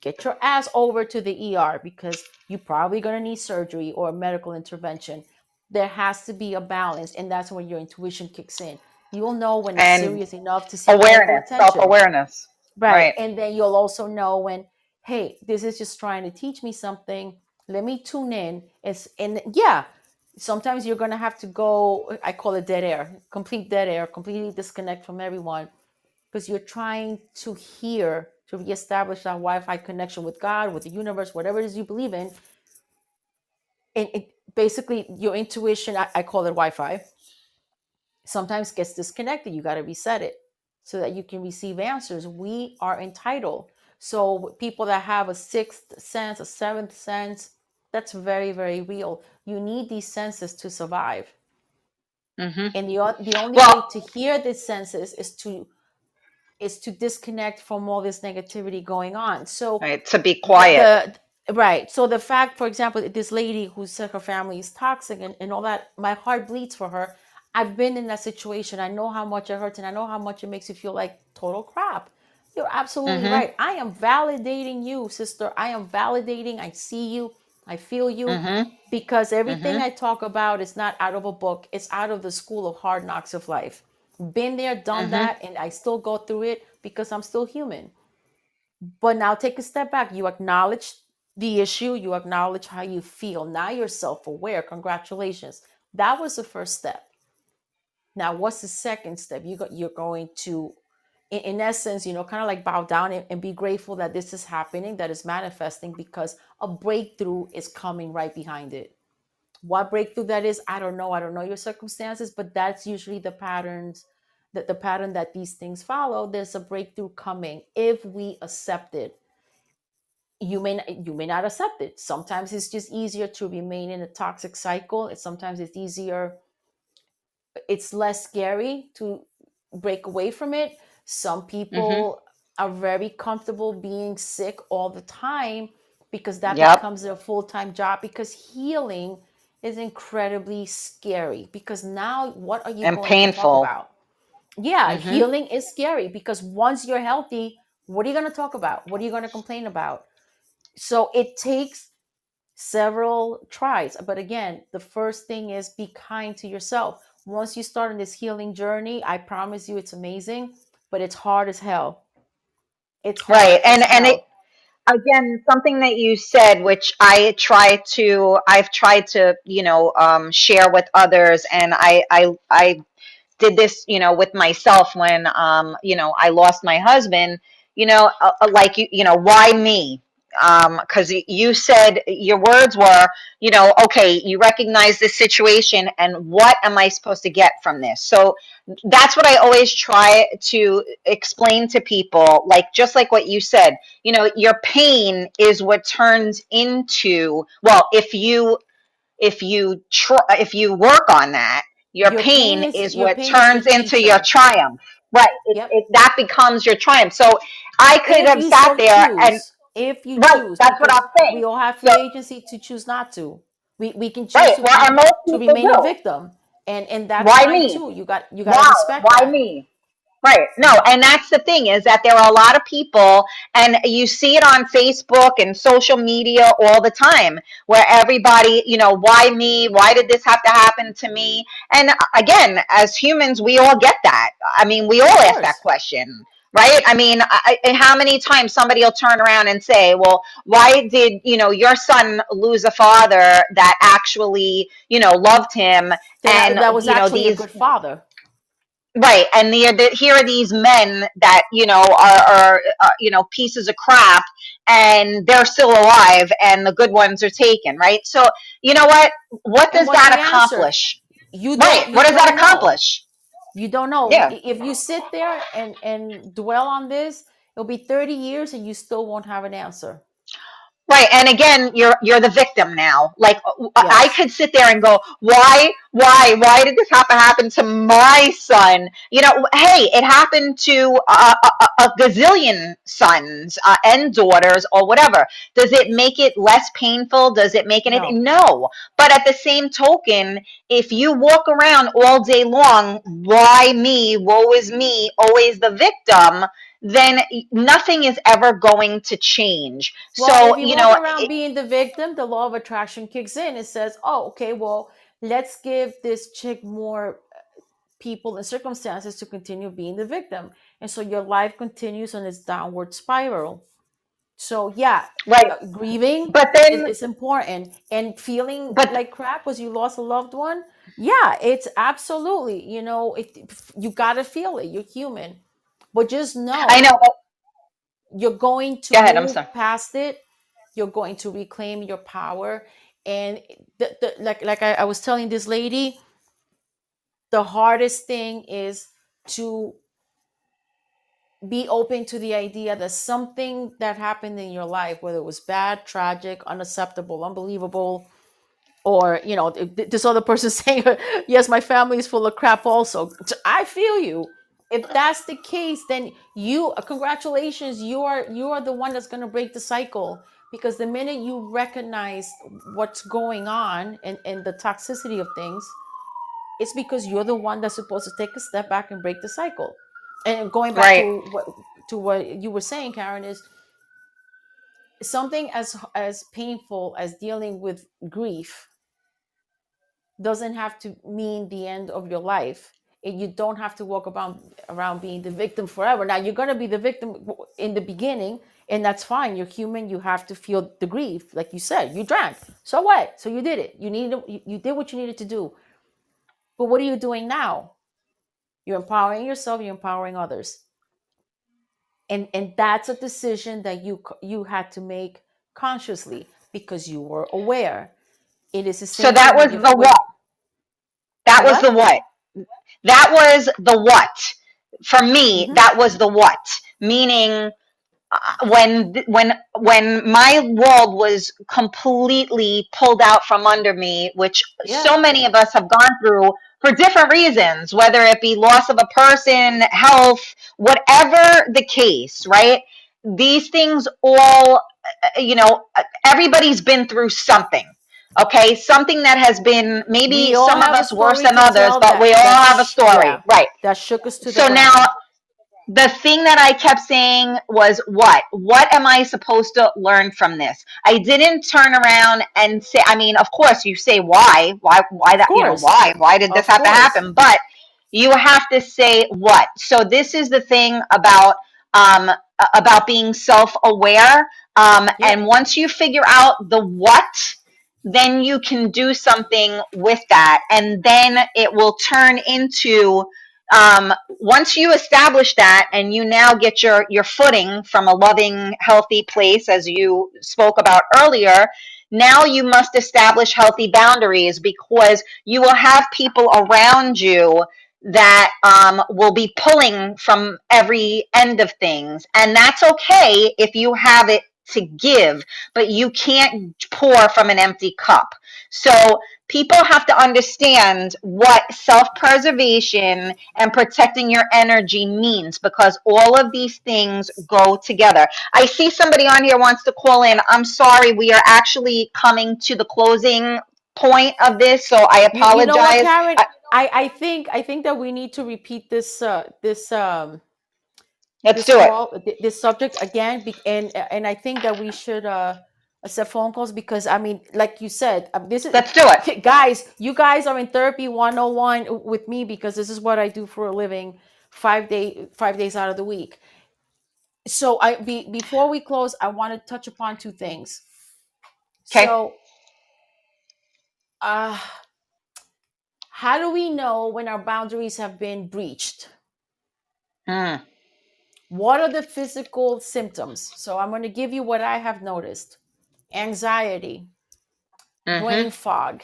get your ass over to the ER because you're probably going to need surgery or medical intervention. There has to be a balance, and that's when your intuition kicks in. You'll know when it's And serious enough to seek medical awareness, self attention. awareness. Right. Right. And then you'll also know when, hey, this is just trying to teach me something. Let me tune in. And yeah, sometimes you're going to have to go, I call it dead air, complete dead air, completely disconnect from everyone because you're trying to hear, to reestablish that Wi-Fi connection with God, with the universe, whatever it is you believe in. And basically your intuition, I call it Wi-Fi, Sometimes gets disconnected. You got to reset it so that you can receive answers. We are entitled. So people that have a sixth sense, a seventh sense, that's very, very real. You need these senses to survive. Hmm. And the only way Well, to hear these senses is to disconnect from all this negativity going on. So right, to be quiet. the right. So the fact, for example, this lady who said her family is toxic and all that, my heart bleeds for her. I've been in that situation. I know how much it hurts and I know how much it makes you feel like total crap. You're absolutely Hmm. right. I am validating you, sister. I am validating. I see you. I feel you Hmm. because everything Hmm. I talk about is not out of a book. It's out of the school of hard knocks of life. Been there, done Hmm. that, and I still go through it because I'm still human. But now take a step back. You acknowledge the issue, you acknowledge how you feel. Now you're self aware. Congratulations. That was the first step. Now, what's the second step? You're going to, in essence, kind of like bow down and be grateful that this is happening, that is manifesting because a breakthrough is coming right behind it. What breakthrough that is, I don't know. I don't know your circumstances, but that's usually the patterns, that the pattern that these things follow. There's a breakthrough coming if we accept it. You may not accept it. Sometimes it's just easier to remain in a toxic cycle. Sometimes it's easier, it's less scary to break away from it. Some Hmm. people are very comfortable being sick all the time because that Yep. becomes their full-time job, because healing is incredibly scary, because now what are you And going to talk painful. about? Yeah, Hmm. healing is scary because once you're healthy, what are you going to talk about? What are you going to complain about? So it takes several tries. But again, the first thing is be kind to yourself. Once you start on this healing journey, I promise you it's amazing, but it's hard as hell. It's Right. hard as And it, hell. again, something that you said, which I've tried to, share with others, and I did this, with myself when, I lost my husband, like, why me? Because you said, your words were, okay, you recognize this situation, and what am I supposed to get from this? So that's what I always try to explain to people, like, just like what you said, your pain is what turns into, well, if you work on that, your pain is Your what pain is your turns into your teacher. triumph. Right. Yep. That becomes your triumph. So I could If have you sat so there and, choose, if you right, choose, that's what because I'm saying. we all have So, free agency to choose not to. We can choose right, to well, and be, most to people remain a do. victim. And that's Why fine me? too. You got to Why? respect Why that. me? Right. No, and that's the thing, is that there are a lot of people, and you see it on Facebook and social media all the time, where everybody, why me? Why did this have to happen to me? And again, as humans, we all get that. I mean, we all Of ask that course. question. Right. I mean, how many times somebody will turn around and say, well, why did, your son lose a father that actually, loved him? That And, that was actually a these, good father. right, and here are these men that, are, pieces of crap, and they're still alive, and the good ones are taken, right? So you know what And does what's that the answer? accomplish? You Right, don't you what does that don't know. accomplish? You don't know. Yeah. If you sit there and dwell on this, it'll be 30 years and you still won't have an answer. Right, and again, you're the victim now. Like, I Yes. could sit there and go, why did this have to happen to my son? Hey, it happened to a gazillion sons, and daughters, or whatever. Does it make it less painful? Does it make No. anything? No. But at the same token, if you walk around all day long, why me? Woe is me, always the victim, then nothing is ever going to change. Well, So, if you walk around being the victim, the law of attraction kicks in. It says, "Oh, okay, well, let's give this chick more people and circumstances to continue being the victim." And so your life continues on its downward spiral. So yeah, right. grieving But is, then, is important, and feeling but like crap because you lost a loved one. Yeah, it's absolutely, you got to feel it. You're human. But just I know, know you're going to go ahead, I'm move sorry. past it. You're going to reclaim your power. And like I was telling this lady, the hardest thing is to be open to the idea that something that happened in your life, whether it was bad, tragic, unacceptable, unbelievable, or this other person saying, yes, my family is full of crap also. I feel you. If that's the case, then congratulations, you are the one that's going to break the cycle, because the minute you recognize what's going on and the toxicity of things, it's because you're the one that's supposed to take a step back and break the cycle. And going back Right. to what you were saying, Karen, is something as painful as dealing with grief doesn't have to mean the end of your life. You don't have to walk around being the victim forever. Now, you're going to be the victim in the beginning, and that's fine. You're human. You have to feel the grief. Like you said, you drank. So what? So you did it. You did what you needed to do. But what are you doing now? You're empowering yourself. You're empowering others. And that's a decision that you had to make consciously, because you were aware. It is the So same that thing was with the what? That the was the what? what? That was the what. For me, Mm-hmm. that was the what. Meaning, when my world was completely pulled out from under me, which Yeah. so many of us have gone through for different reasons, whether it be loss of a person, health, whatever the case, right? These things all, everybody's been through something. Okay, something that has been, maybe We all some of have a us worse story than to others, tell but we all have a story, yeah, right? that shook us to the So now ground. the thing that I kept saying was, what am I supposed to learn from this? I didn't turn around and say, I mean, of course you say why Of that, course. why did this Of have to course. happen? But you have to say what. So this is the thing um about being self-aware, and Yep. once you figure out the what, then you can do something with that, and then it will turn into, once you establish that and you now get your footing from a loving, healthy place, as you spoke about earlier, now you must establish healthy boundaries, because you will have people around you that, will be pulling from every end of things, and that's okay if you have it to give, but you can't pour from an empty cup. So people have to understand what self-preservation and protecting your energy means, because all of these things go together. I see somebody on here wants to call in. I'm sorry, we are actually coming to the closing point of this, so I You know what, apologize. Karen? I think that we need to repeat Let's this do it. call, this subject again, and I think that we should set phone calls, because I mean, like you said, this is Let's do it. guys, you guys are in therapy 101 with me, because this is what I do for a living, 5 days out of the week. So before we close, I want to touch upon two things. Okay. So uh how do we know when our boundaries have been breached? Mm, What are the physical symptoms? So I'm going to give you what I have noticed: anxiety, mm-hmm, brain fog,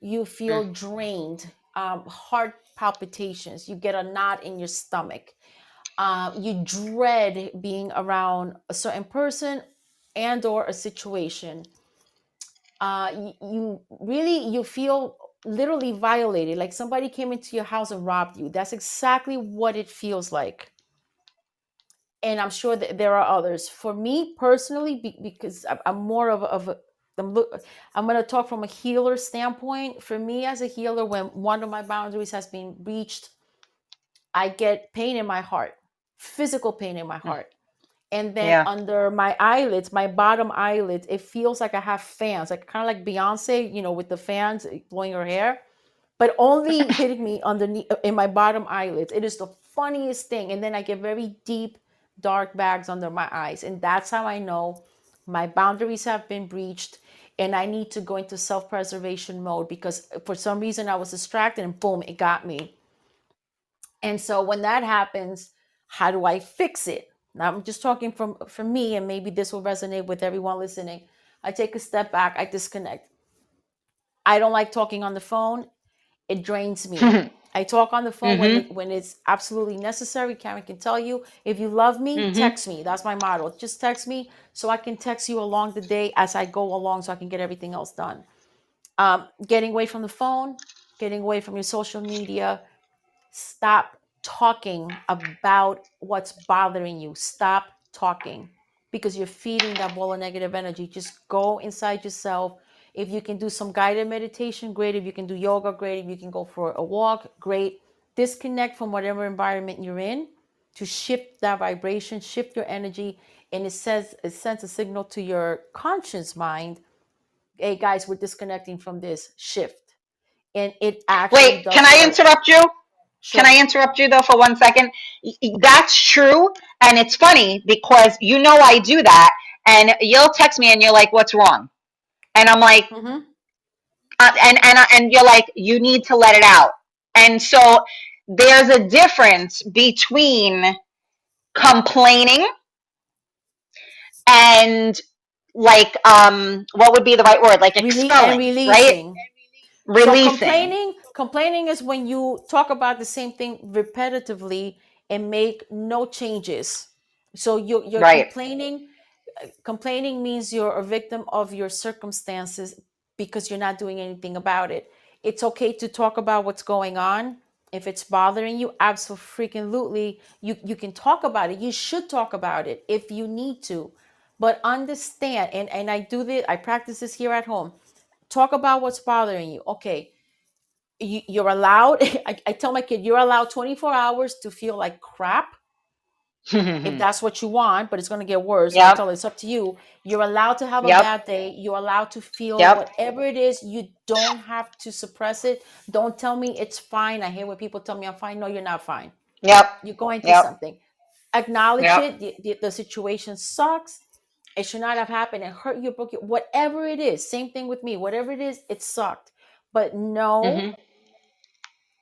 you mm, feel drained, heart palpitations, you get a knot in your stomach, you dread being around a certain person and or a situation. You really, you feel literally violated, like somebody came into your house and robbed you. That's exactly what it feels like. And I'm sure that there are others. For me personally, because I'm more of a I'm, I'm going to talk from a healer standpoint. For me as a healer, when one of my boundaries has been breached, I get pain in my heart, physical pain in my mm. heart. And then Yeah. under my eyelids, my bottom eyelids, it feels like I have fans, like kind of like Beyonce, with the fans blowing her hair, but only hitting me underneath in my bottom eyelids. It is the funniest thing. And then I get very deep, dark bags under my eyes. And that's how I know my boundaries have been breached and I need to go into self preservation mode, because for some reason I was distracted and boom, it got me. And so when that happens, how do I fix it? Now I'm just talking from me, and maybe this will resonate with everyone listening. I take a step back, I disconnect. I don't like talking on the phone. It drains me. I talk on the phone when Mhm. when it's absolutely necessary. Karen can tell you, if you love me, Mhm. text me. That's my motto. Just text me so I can text you along the day as I go along, so I can get everything else done. Getting away from the phone, getting away from your social media. Stop talking about what's bothering you. Stop talking, because you're feeding that ball of negative energy. Just go inside yourself. If you can do some guided meditation, great. If you can do yoga, great. If you can go for a walk, great. Disconnect from whatever environment you're in to shift that vibration, shift your energy, and it sends a signal to your conscious mind, hey guys, we're disconnecting from this, shift. And it actually Wait, can does I work. interrupt you? Can Sure. I interrupt you though for 1 second? That's true, and it's funny because I do that, and you'll text me and you're like, "What's wrong?" And I'm like, Mm-hmm. and you're like, "You need to let it out." And so there's a difference between complaining and like what would be the right word? Like And expelling, right? releasing. So Releasing. complaining is when you talk about the same thing repetitively and make no changes. So you're Right. complaining. Complaining means you're a victim of your circumstances because you're not doing anything about it. It's okay to talk about what's going on. If it's bothering you, absolutely, you can talk about it. You should talk about it if you need to. But understand, and I do this, I practice this here at home. Talk about what's bothering you. Okay, you're allowed, I tell my kid, you're allowed 24 hours to feel like crap if Yep. that's what you want, but it's going to get worse. So I tell her, it's up to you. You're allowed to have a Yep. bad day. You're allowed to feel Yep. whatever it is. You don't have to suppress it. Don't tell me it's fine. I hear when people tell me I'm fine. No, you're not fine. Yep. You're going through Yep. something. Acknowledge Yep. it. The situation sucks. It should not have happened. It hurt you, broke you, whatever it is. Same thing with me. Whatever it is, it sucked. But know Mhm.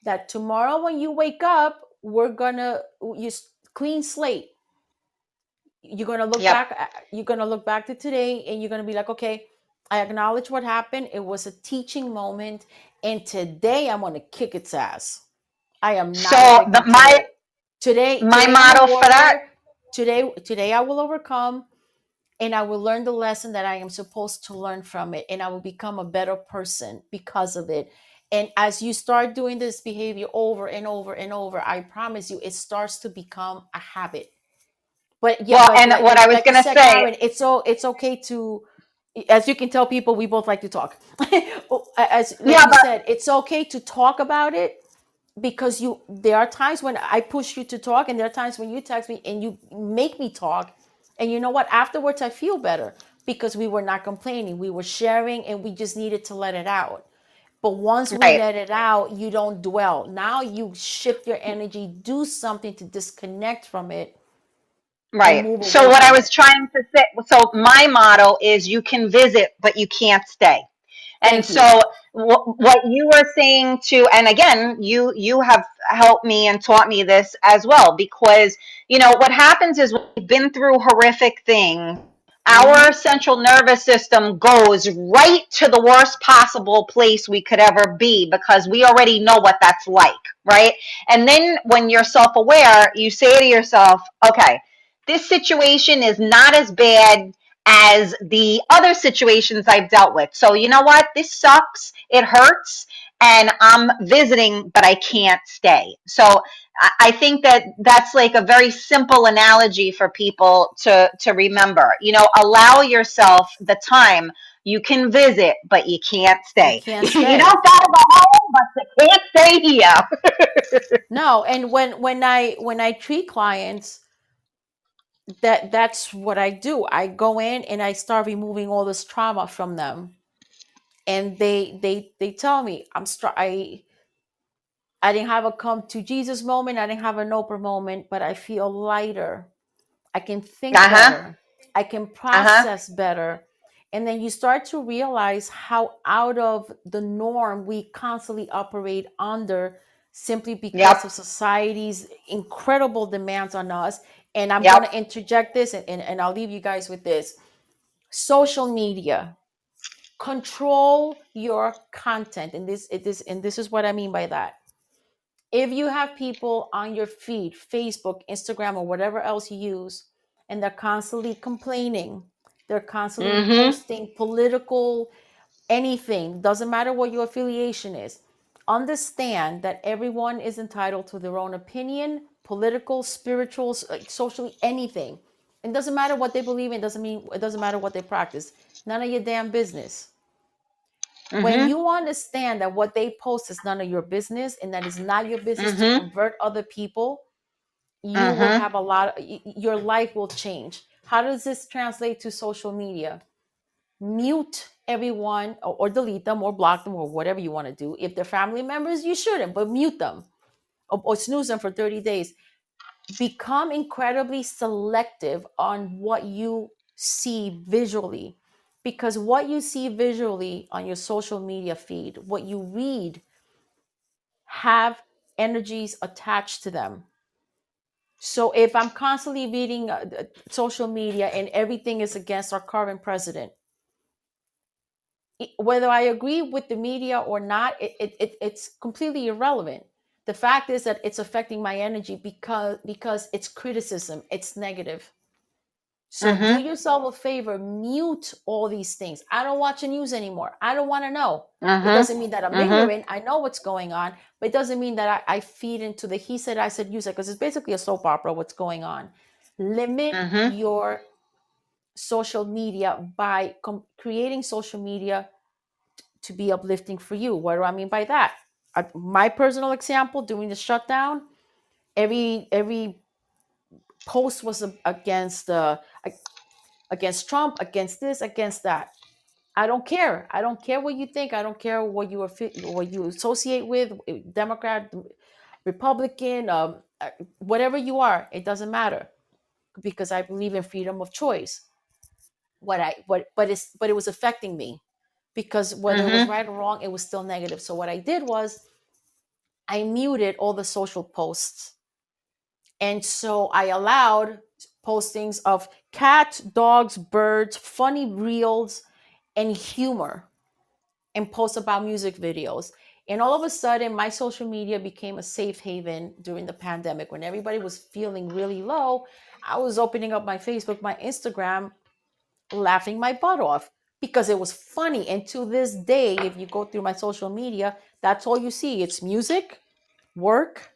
that tomorrow when you wake up, we're gonna use clean slate. You're going to look Yep. back, you're going to look back to today, and you're going to be like, okay, I acknowledge what happened. It was a teaching moment, and today I'm going to kick its ass. I am So not a the victim my today. today my today I'm a model for that. warrior. Today I will overcome, and I will learn the lesson that I am supposed to learn from it, and I will become a better person because of it. And as you start doing this behavior over and over and over, I promise you, it starts to become a habit. But yeah, Well, but and what I was like you gonna said, say, Karen, it's okay to, as you can tell people, we both like to talk. As like yeah, you but said, it's okay to talk about it, because you there are times when I push you to talk, and there are times when you text me and you make me talk, and you know what? Afterwards, I feel better because we were not complaining, we were sharing, and we just needed to let it out. But once we right, let it out, you don't dwell. Now you shift your energy, do something to disconnect from it and right. move So away what I from was it. trying to say, so my model is you can visit, but you can't stay. And Thank you. so what you were saying to, and again, you have helped me and taught me this as well, because what happens is when we've been through horrific things, our Mm-hmm. central nervous system goes right to the worst possible place we could ever be because we already know what that's like, right? And then when you're self-aware, you say to yourself, okay, this situation is not as bad as the other situations I've dealt with. So, you know what? This sucks. It hurts. And I'm visiting, but I can't stay. So, I think that that's like a very simple analogy for people to remember. Allow yourself the time. You can visit, but you can't You stay. can't You stay. don't gotta go home, but you can't stay here. No, and when I treat clients, that's what I do. I go in and I start removing all this trauma from them. And they tell me I didn't have a come to Jesus moment, I didn't have an Oprah moment, but I feel lighter. I can think Uh huh. better. I can Uh huh. process better. And then you start to realize how out of the norm we constantly operate under, simply because Yep. of society's incredible demands on us. And I'm going Yep. to interject this, and I'll leave you guys with this. Social media, control your content. And this is what I mean by that. If you have people on your feed, Facebook, Instagram, or whatever else you use, and they're constantly complaining, they're constantly Mhm. posting political anything, doesn't matter what your affiliation is, understand that everyone is entitled to their own opinion, political, spiritual, socially, anything. It doesn't matter what they believe in, doesn't mean it doesn't matter what they practice. None of your damn business. When Mhm. you understand that what they post is none of your business and that is not your business to Mhm. convert other people, you will Mhm. have a lot, your life will change. How does this translate to social media? Mute everyone, or delete them or block them or whatever you want to do. If they're family members, you shouldn't, but mute them, or snooze them for 30 days. Become incredibly selective on what you see visually, because what you see visually on your social media feed, what you read, have energies attached to them. So if I'm constantly reading social media and everything is against our current president, whether I agree with the media or not, it's completely irrelevant. The fact is that it's affecting my energy because it's criticism, it's negative. So do Mhm. yourself a favor, mute all these things. I don't watch the news anymore. I don't want to know. It Mhm. doesn't mean that I'm Mhm. ignorant. I know what's going on, but it doesn't mean that I feed into the he said, I said, you said, because it's basically a soap opera, what's going on. Limit Mhm. your social media by creating social media to be uplifting for you. What do I mean by that? My personal example during the shutdown, every post was against Trump, against this, against that. I don't care. I don't care what you think. I don't care what you associate with, Democrat, Republican, whatever you are. It doesn't matter, because I believe in freedom of choice. But it was affecting me, because whether it was Mhm. right or wrong, it was still negative. So what I did was I muted all the social posts. And so I allowed postings of cats, dogs, birds, funny reels, and humor, and posts about music videos. And all of a sudden, my social media became a safe haven during the pandemic when everybody was feeling really low. I was opening up my Facebook, my Instagram, laughing my butt off because it was funny. And to this day, if you go through my social media, that's all you see. It's music, work,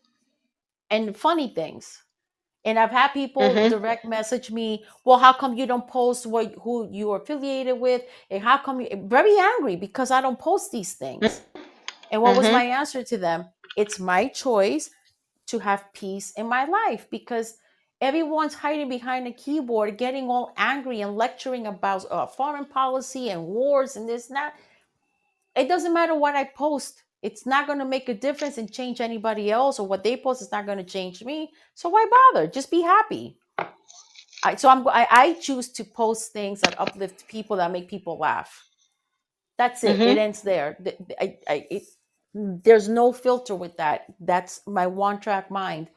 and funny things. And I've had people Mhm. direct message me, well, how come you don't post who you are affiliated with? And how come you very angry because I don't post these things? And what was my Mhm. answer to them? It's my choice to have peace in my life, because everyone's hiding behind a keyboard, getting all angry and lecturing about foreign policy and wars and this and that. It doesn't matter what I post. It's not going to make a difference and change anybody else, or what they post is not going to change me. So why bother? Just be happy. I choose to post things that uplift people, that make people laugh. That's it. It Mhm. ends there. There's no filter with that. That's my one track mind.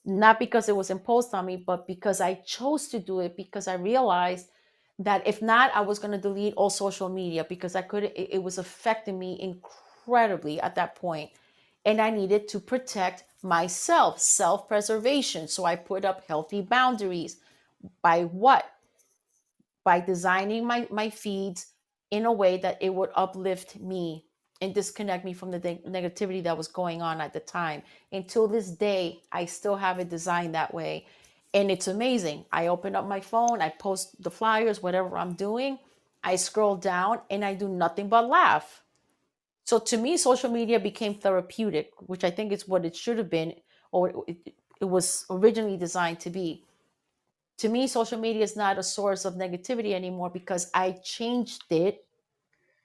Not because it was imposed on me, but because I chose to do it, because I realized that if not, I was going to delete all social media, because I could it was affecting me incredibly at that point. And I needed to protect myself, self-preservation. So I put up healthy boundaries. By what? By designing my feeds in a way that it would uplift me and disconnect me from the negativity that was going on at the time. Until this day, I still have it designed that way. And it's amazing. I open up my phone, I post the flyers, whatever I'm doing, I scroll down and I do nothing but laugh. So to me, social media became therapeutic, which I think is what it should have been, or it was originally designed to be. To me, social media is not a source of negativity anymore, because I changed it.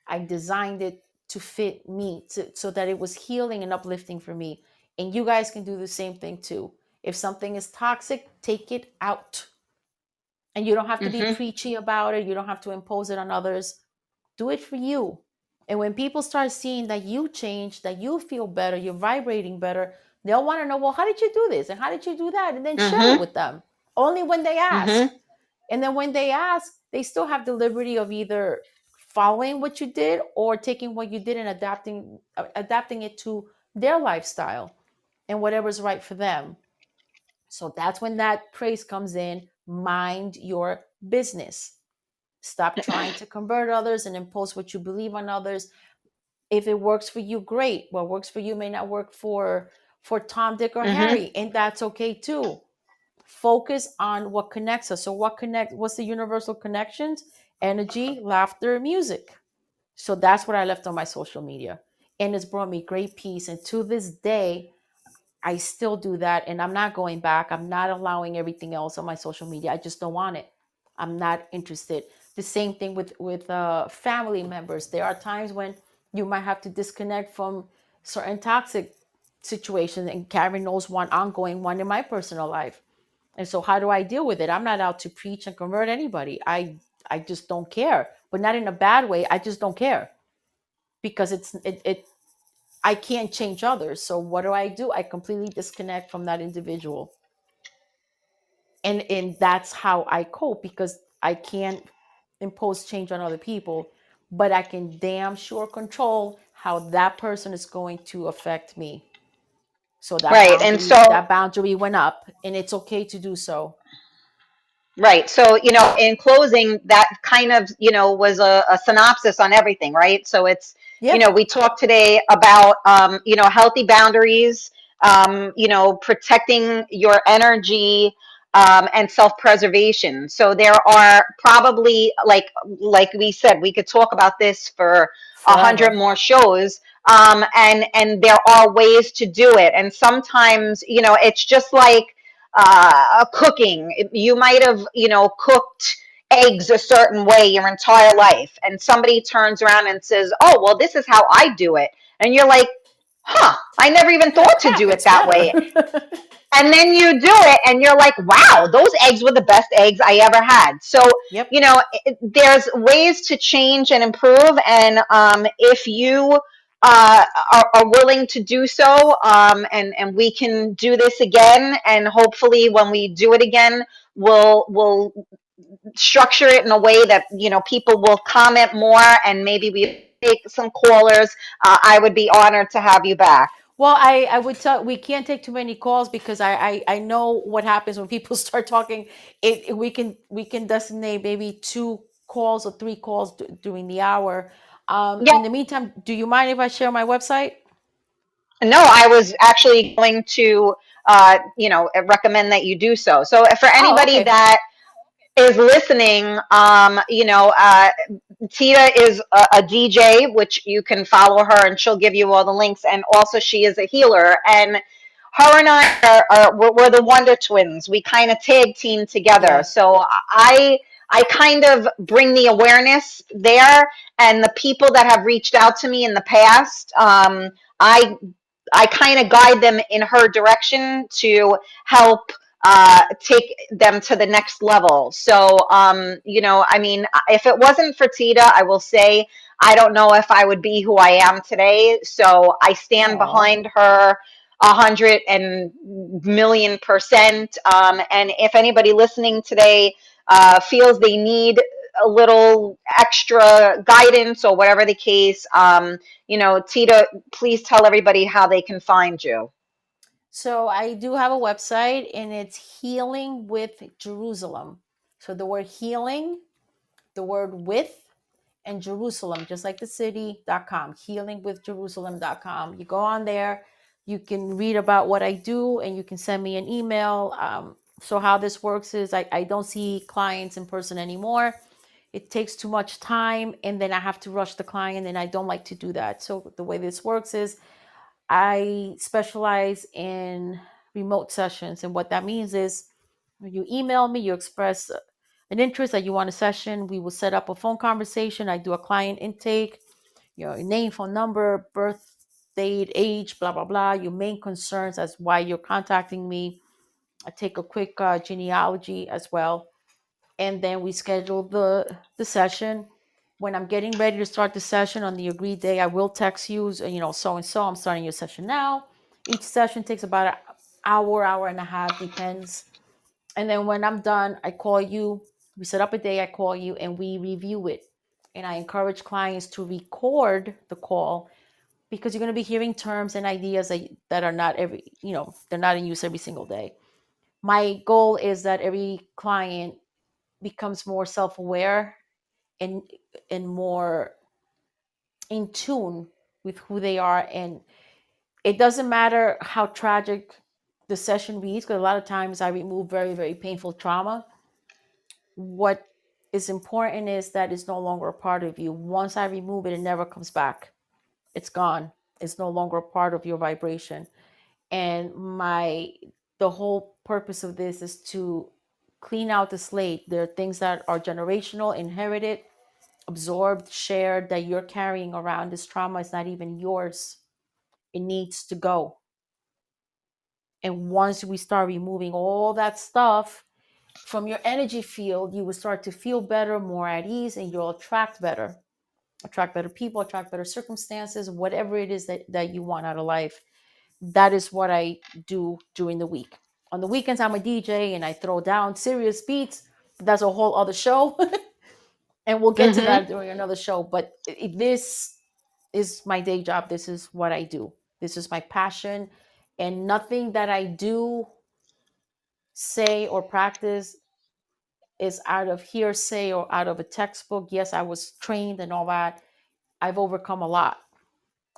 I designed it to fit me, so that it was healing and uplifting for me. And you guys can do the same thing too. If something is toxic, take it out. And you don't have to be Mhm. preachy about it. You don't have to impose it on others. Do it for you. And when people start seeing that you change, that you feel better, you're vibrating better, they'll want to know, well, how did you do this? And how did you do that? And then share it Mhm. with them. Only when they ask. Mhm. And then when they ask, they still have the liberty of either following what you did, or taking what you did and adapting it to their lifestyle. and whatever's right for them. So that's when that praise comes in. Mind your business. Stop trying to convert others and impose what you believe on others. If it works for you, great. What works for you may not work for Tom, Dick, or Hmm. Harry, and that's okay too. Focus on what connects us. So what's the universal connections? Energy, laughter, music. So that's what I left on my social media. And it's brought me great peace. And to this day, I still do that, and I'm not going back. I'm not allowing everything else on my social media. I just don't want it. I'm not interested. The same thing with family members. There are times when you might have to disconnect from certain toxic situations, and Karen knows one ongoing one in my personal life. And so, how do I deal with it? I'm not out to preach and convert anybody. I just don't care, but not in a bad way. I just don't care because it I can't change others. So what do? I completely disconnect from that individual. And that's how I cope because I can't impose change on other people, but I can damn sure control how that person is going to affect me. So Right. And so, that boundary went up, and it's okay to do so. right. So, in closing, that kind of, was a synopsis on everything, right? So it's, Yeah. we talked today about, healthy boundaries, protecting your energy, and self-preservation. So there are probably, like we said, we could talk about this for 100 Forever. more shows. And there are ways to do it. And sometimes, it's just like, cooking. You might have, cooked eggs a certain way your entire life, and somebody turns around and says, "Oh, well, this is how I do it," and you're like, "Huh, I never even You're like, thought to crap, do it it's that better. way." And then you do it and you're like, wow, those eggs were the best eggs I ever had. So, Yep. there's ways to change and improve. And if you are willing to do so, and we can do this again, and hopefully when we do it again, we'll structure it in a way that, people will comment more, and maybe we take some callers. I would be honored to have you back. Well, I would tell we can't take too many calls because I know what happens when people start talking. We can designate maybe 2 calls or 3 calls during the hour. In the meantime, do you mind if I share my website? No, I was actually going to, recommend that you do so. So for Oh, anybody okay. that is listening, Tita is a DJ, which you can follow her, and she'll give you all the links. And also, she is a healer. And her and I we're the Wonder Twins. We kind of tag team together. Yeah. So I kind of bring the awareness there, and the people that have reached out to me in the past, I I kind of guide them in her direction to help take them to the next level. So, I mean, if it wasn't for Tita, I will say I don't know if I would be who I am today. So I stand Oh. behind her 100 million%. And if anybody listening today feels they need a little extra guidance or whatever the case, Tita, please tell everybody how they can find you. So I do have a website, and it's Healing with Jerusalem. So the word healing, the word with, and Jerusalem, just like the city.com, healingwithjerusalem.com. You go on there, you can read about what I do, and you can send me an email. So, how this works is I don't see clients in person anymore. It takes too much time, and then I have to rush the client, and I don't like to do that. So, the way this works is I specialize in remote sessions. And what that means is you email me, you express an interest that you want a session. We will set up a phone conversation. I do a client intake, your name, phone number, birth date, age, blah, blah, blah, your main concerns as why you're contacting me. I take a quick genealogy as well. And then we schedule the session. When I'm getting ready to start the session on the agreed day, I will text you, so and so, I'm starting your session now. Each session takes about an hour, hour and a half, depends. And then when I'm done, I call you. We set up a day, I call you, and we review it. And I encourage clients to record the call because you're going to be hearing terms and ideas that are not they're not in use every single day. My goal is that every client becomes more self-aware and more in tune with who they are. And it doesn't matter how tragic the session reads, because a lot of times I remove very, very painful trauma. What is important is that it's no longer a part of you. Once I remove it, it never comes back. It's gone. It's no longer a part of your vibration. And the whole purpose of this is to clean out the slate. There are things that are generational, inherited, absorbed, shared, that you're carrying around. This trauma is not even yours. It needs to go. And once we start removing all that stuff from your energy field, you will start to feel better, more at ease, and you'll attract better people, attract better circumstances, whatever it is that you want out of life. That is what I do during the week. On the weekends, I'm a DJ and I throw down serious beats. That's a whole other show. And we'll get to Mm-hmm. that during another show. But this is my day job. This is what I do. This is my passion. And nothing that I do, say, or practice is out of hearsay or out of a textbook. Yes, I was trained and all that. I've overcome a lot.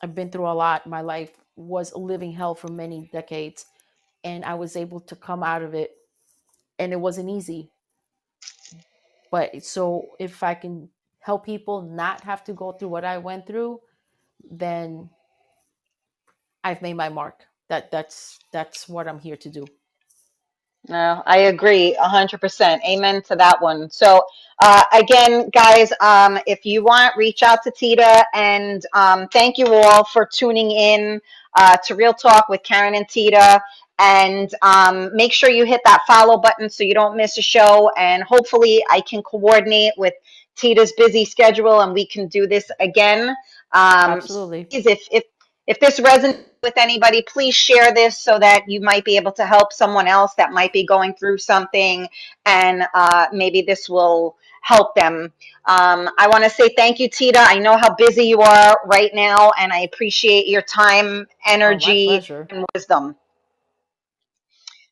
I've been through a lot. My life was a living hell for many decades, and I was able to come out of it. And it wasn't easy. But so if I can help people not have to go through what I went through, then I've made my mark. That's what I'm here to do. No, I agree 100%. Amen to that one. So, again, guys, if you want, reach out to Tita. And thank you all for tuning in to Real Talk with Karen and Tita. And make sure you hit that follow button so you don't miss a show. And hopefully, I can coordinate with Tita's busy schedule and we can do this again. Absolutely. Please, if this resonates with anybody, please share this so that you might be able to help someone else that might be going through something, and maybe this will help them. I want to say thank you, Tita. I know how busy you are right now, and I appreciate your time, Oh, my energy, pleasure. and wisdom.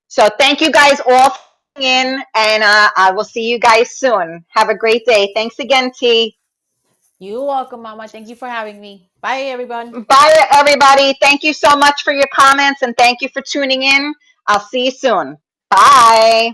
So thank you guys all for tuning in, and I will see you guys soon. Have a great day. Thanks again, T. You're welcome, Mama. Thank you for having me. Bye, everyone. Bye, everybody. Thank you so much for your comments, and thank you for tuning in. I'll see you soon. Bye.